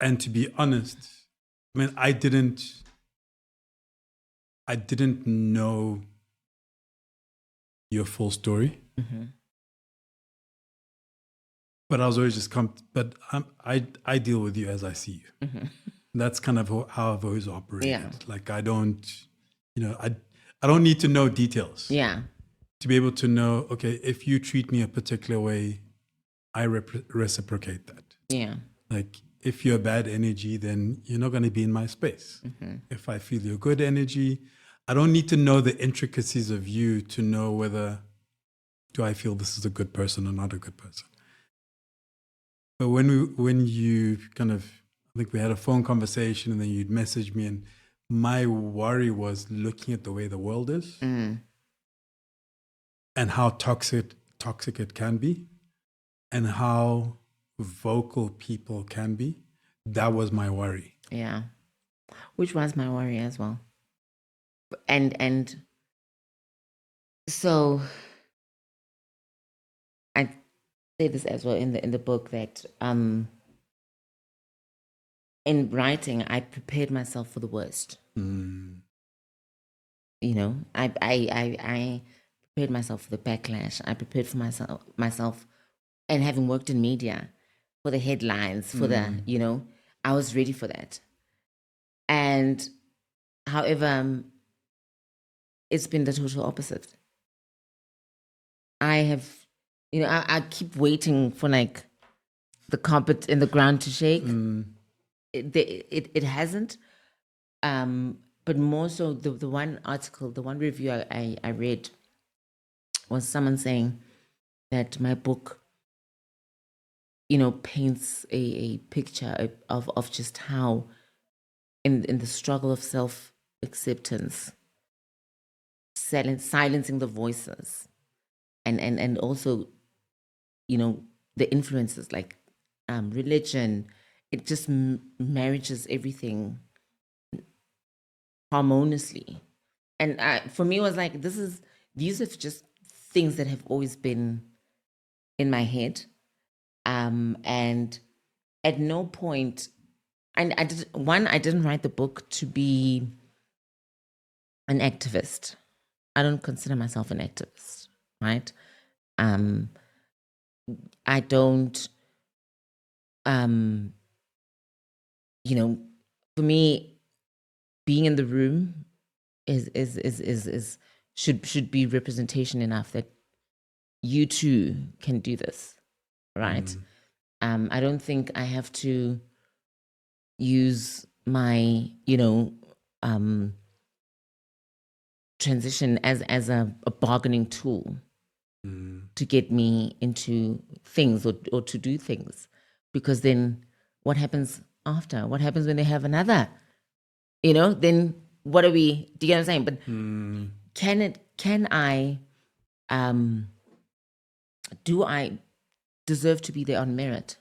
And to be honest, I mean, I didn't know your full story, but I was always just I deal with you as I see you. That's kind of how I've always operated. Yeah. Like I don't need to know details. Yeah. To be able to know, okay, if you treat me a particular way, I reciprocate that. Yeah. Like if you're bad energy, then you're not going to be in my space. If I feel you're good energy, I don't need to know the intricacies of you to know whether do I feel this is a good person or not a good person. But when you kind of, I think we had a phone conversation and then you'd message me, and my worry was looking at the way the world is and how toxic it can be and how vocal people can be. That was my worry. Yeah. Which was my worry as well. And so I say this as well in the book, that in writing I prepared myself for the worst. I prepared myself for the backlash. I prepared for myself, and having worked in media, for the headlines, for the I was ready for that. And however, it's been the total opposite. I have, I keep waiting for like the carpet in the ground to shake. It hasn't. But more so, the one article, the one review I read was someone saying that my book, paints a picture of just how in the struggle of self-acceptance, silencing the voices, and also, the influences like religion, it just marriages everything harmoniously. And for me, it was like, these are just things that have always been in my head. And at no point, and I didn't write the book to be an activist. I don't consider myself an activist, right? I don't you know, for me, being in the room should be representation enough that you too can do this, right? I don't think I have to use my, transition as a bargaining tool to get me into things or to do things, because then what happens after? What happens when they have another? Then what are we? Do you know what I'm saying? But can I? Do I deserve to be there on merit?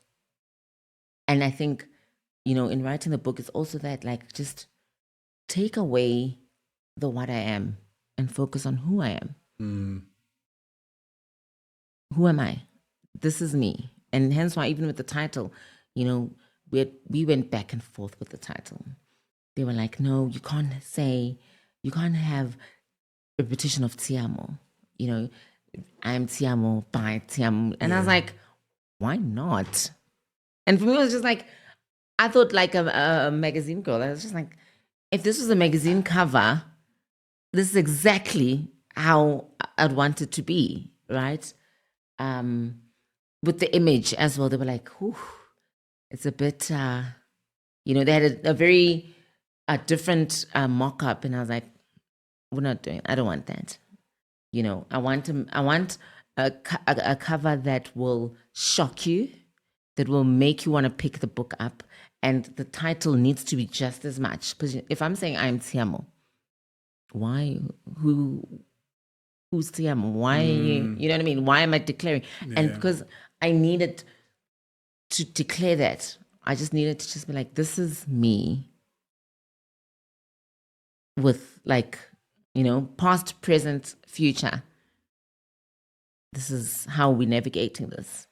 And I think, in writing the book, it's also that, like, just take away the what I am and focus on who I am. Who am I? This is me. And hence why, even with the title, we went back and forth with the title. They were like, no, you can't have a repetition of Tshiamo. I'm Tshiamo by Tshiamo. And I was like, why not? And for me, it was just like, I thought like a magazine girl. I was just like, if this was a magazine cover, this is exactly how I'd want it to be, right? With the image as well, they were like, "Whew, it's a bit," they had a very different mock-up, and I was like, "We're not doing. I don't want that. I want a cover that will shock you, that will make you want to pick the book up, and the title needs to be just as much. Because if I'm saying I'm Tshiamo, why? Who's Tshiamo? Why? You know what I mean? Why am I declaring? Yeah. And because I needed to declare that, I just needed to just be like, this is me with, like, past, present, future. This is how we're navigating this.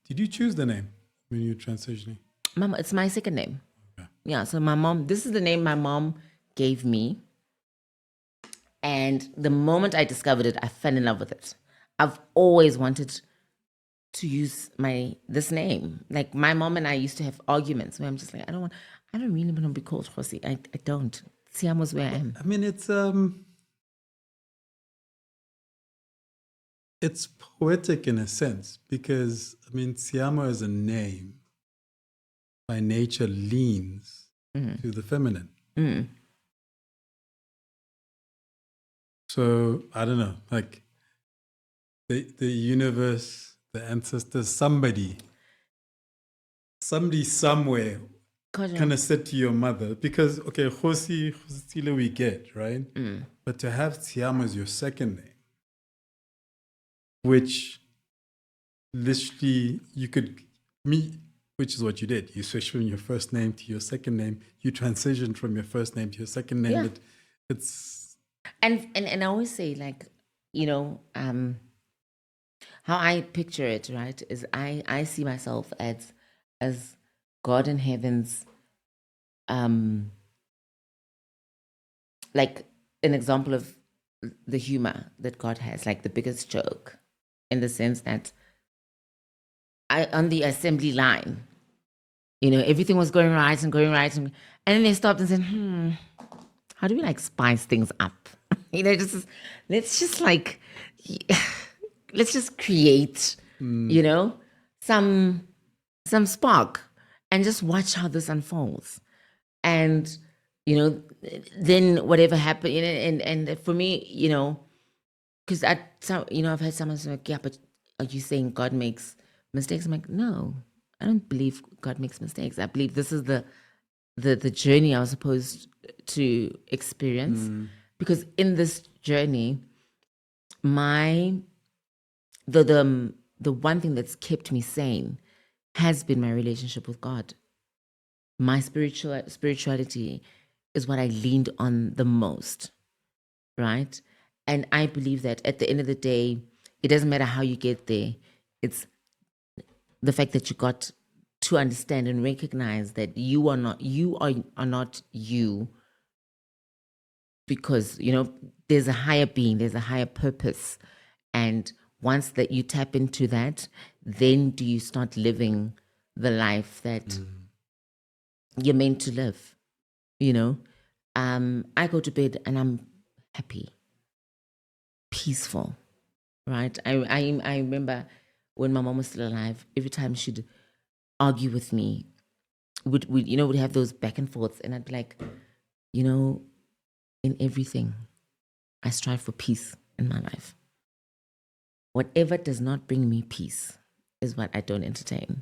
Did you choose the name when you were transitioning? Mama, it's my second name. Okay. Yeah, so my mom, this is the name my mom gave me. And the moment I discovered it, I fell in love with it. I've always wanted to use this name. Like, my mom and I used to have arguments where I'm just like, I don't really want to be called Khosi. I don't. Tshiamo's where I am. I mean, it's poetic in a sense, because I mean, Tshiamo as a name by nature leans to the feminine. So I don't know, like the universe, the ancestors, somebody somewhere Kojo. kind of said to your mother, because okay, Khosi we get, right? But to have Tshiamo as your second name, which literally which is what you did. You switched from your first name to your second name. You transitioned from your first name to your second name. Yeah. But it's and I always say, like, how I picture it, right, is I see myself as God in heaven's like an example of the humor that God has, like the biggest joke, in the sense that on the assembly line, everything was going right, and then they stopped and said, how do we, like, spice things up? Let's just create, some spark, and just watch how this unfolds. And, then whatever happened, and for me, because I've had someone say, like, yeah, but are you saying God makes mistakes? I'm like, no, I don't believe God makes mistakes. I believe this is the journey I was supposed to experience. Because in this journey, the one thing that's kept me sane has been my relationship with God. My spirituality is what I leaned on the most, right? And I believe that at the end of the day, it doesn't matter how you get there. It's the fact that you got to understand and recognize that you are not you, because, there's a higher being, there's a higher purpose. And once that you tap into that, then do you start living the life that you're meant to live, you know. I go to bed and I'm happy, peaceful, right? I remember when my mom was still alive, every time she'd argue with me, we'd have those back and forths, and I'd be like, in everything, I strive for peace in my life. Whatever does not bring me peace is what I don't entertain.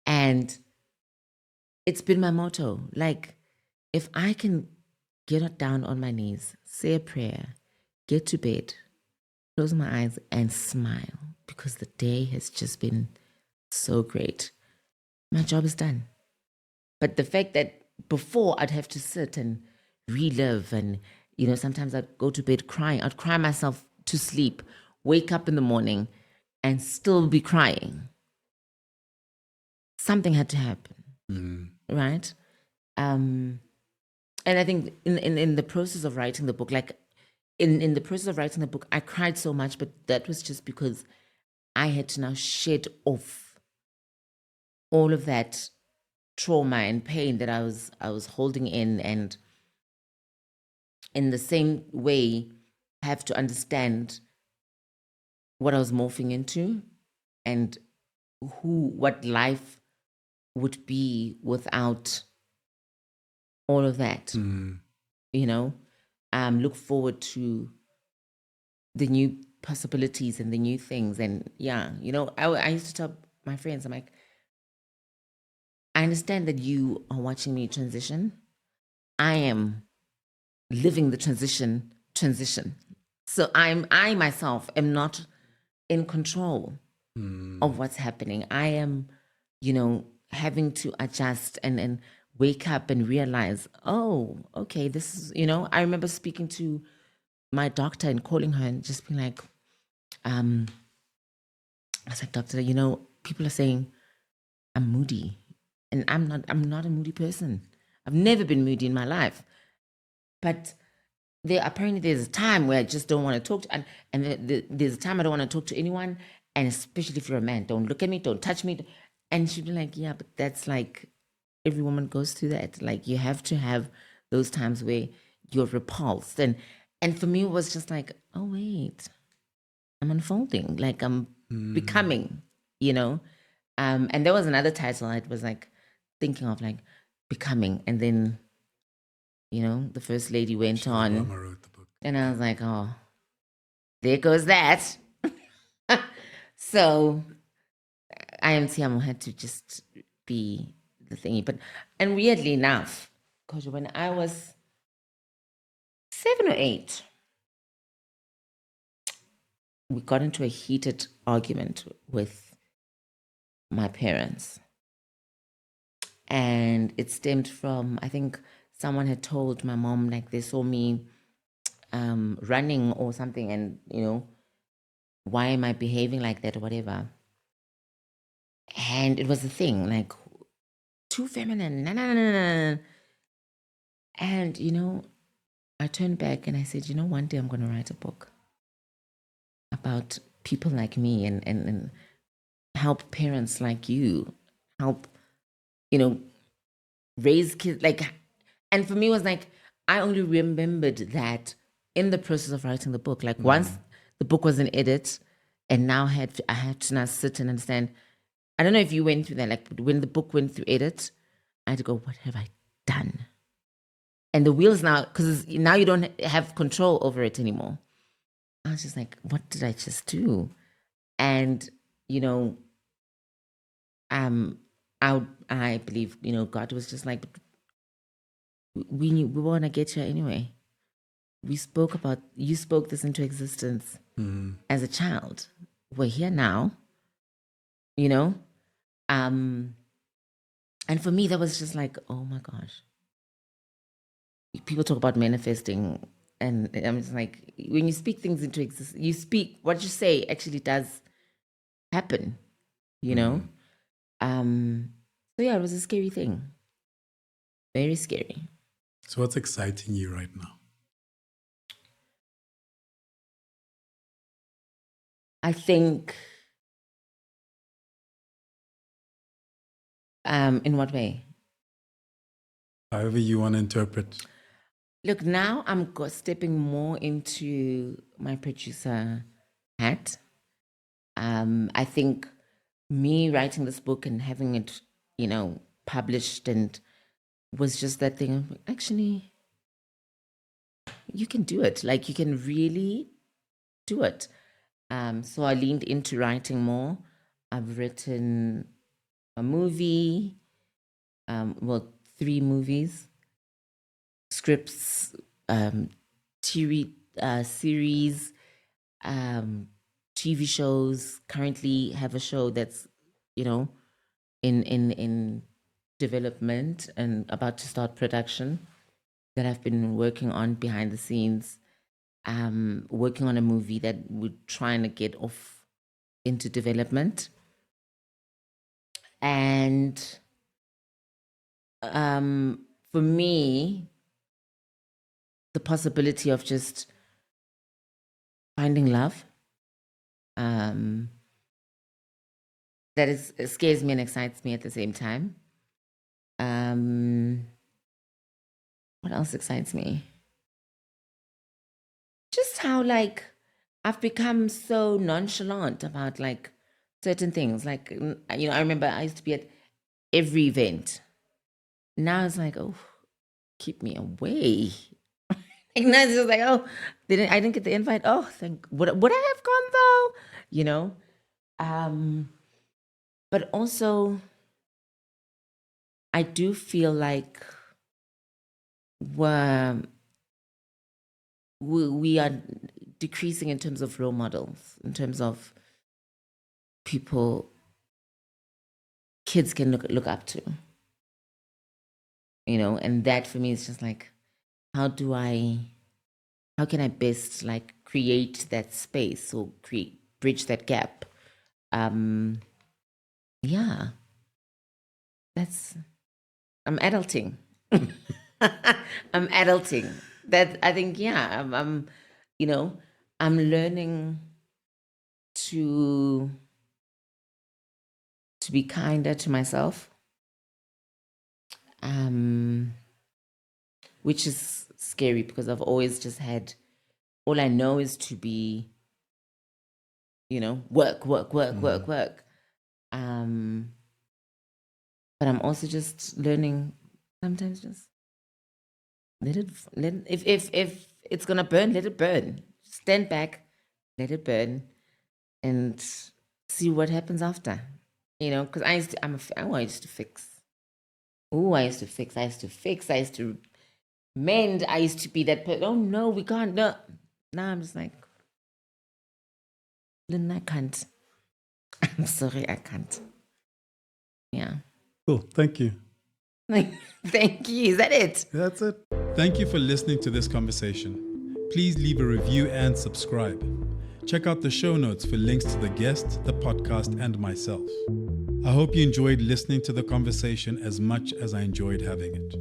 And it's been my motto. Like, if I can get down on my knees, say a prayer, get to bed, close my eyes and smile because the day has just been so great, my job is done. But the fact that before I'd have to sit and relive and, sometimes I'd go to bed crying. I'd cry myself to sleep, wake up in the morning and still be crying. Something had to happen, right? And I think in the process of writing the book, like in the process of writing the book, I cried so much, but that was just because I had to now shed off all of that trauma and pain that I was holding in, and in the same way have to understand what I was morphing into and what life would be without all of that. Look forward to the new possibilities and the new things. And I used to tell my friends, I'm like, I understand that you are watching me transition. I am living the transition. So I myself am not in control of what's happening. I am, having to adjust and wake up and realize, oh, okay, this is, I remember speaking to my doctor and calling her and just being like, I was like, doctor, people are saying I'm moody, and I'm not a moody person. I've never been moody in my life, but there's a time where I just don't want to talk to, and there's a time I don't want to talk to anyone, and especially if you're a man, don't look at me, don't touch me. And she'd be like, yeah, but that's like, every woman goes through that. Like, you have to have those times where you're repulsed. And for me, it was just like, oh, wait, I'm unfolding. Like, I'm becoming, and there was another title I was like thinking of, like, becoming. And then, the first lady went on. Wrote the book. And I was like, oh, there goes that. So I am Tshiamo had to just be the thingy. And weirdly enough, Kojo, when I was 7 or 8, we got into a heated argument with my parents. And it stemmed from, I think someone had told my mom, like, they saw me running or something, and, why am I behaving like that or whatever? And it was a thing, like, too feminine. No. And, I turned back and I said, one day I'm going to write a book about people like me and help parents like you, help, raise kids. Like, and for me, it was like, I only remembered that in the process of writing the book. Like, once the book was in edit, and now I had to now sit and understand. I don't know if you went through that. Like, when the book went through edit, I had to go, what have I done? And the wheels now, because now you don't have control over it anymore. I was just like, what did I just do? And, I believe, God was just like, we want to get here anyway. You spoke this into existence as a child. We're here now, and for me, that was just like, oh my gosh. People talk about manifesting, and I'm just like, when you speak things into existence, what you say actually does happen, So yeah, it was a scary thing. Very scary. So what's exciting you right now? I think In what way? However you want to interpret. Look, now I'm stepping more into my producer hat. I think me writing this book and having it, published and was just that thing of actually, you can do it. Like you can really do it. So I leaned into writing more. I've written a movie, 3 movies, scripts, TV series, TV shows. Currently have a show that's, in development and about to start production that I've been working on behind the scenes. Working on a movie that we're trying to get off into development. And for me, the possibility of just finding love, it scares me and excites me at the same time. What else excites me? Just how I've become so nonchalant about certain things. I remember I used to be at every event. Now it's oh, keep me away. Now it's just oh, I didn't get the invite. Oh, would I have gone though? But also I do feel like we are decreasing in terms of role models, in terms of people kids can look up to, and that for me is just how can I best create that space or bridge that gap? Yeah, I'm adulting. I'm adulting. That I think, yeah, I'm learning to be kinder to myself, which is scary because I've always just had, all I know is to be, work. But I'm also just learning sometimes just if it's gonna burn, let it burn. Stand back, let it burn, and see what happens after. Because I used to fix. Oh, I used to fix. I used to mend. I used to be that person. Oh no, we can't. No. Now I'm just Lynn, I can't. I'm sorry, I can't. Yeah. Cool. Thank you. Thank you. Is that it? That's it. Thank you for listening to this conversation. Please leave a review and subscribe. Check out the show notes for links to the guest, the podcast, and myself. I hope you enjoyed listening to the conversation as much as I enjoyed having it.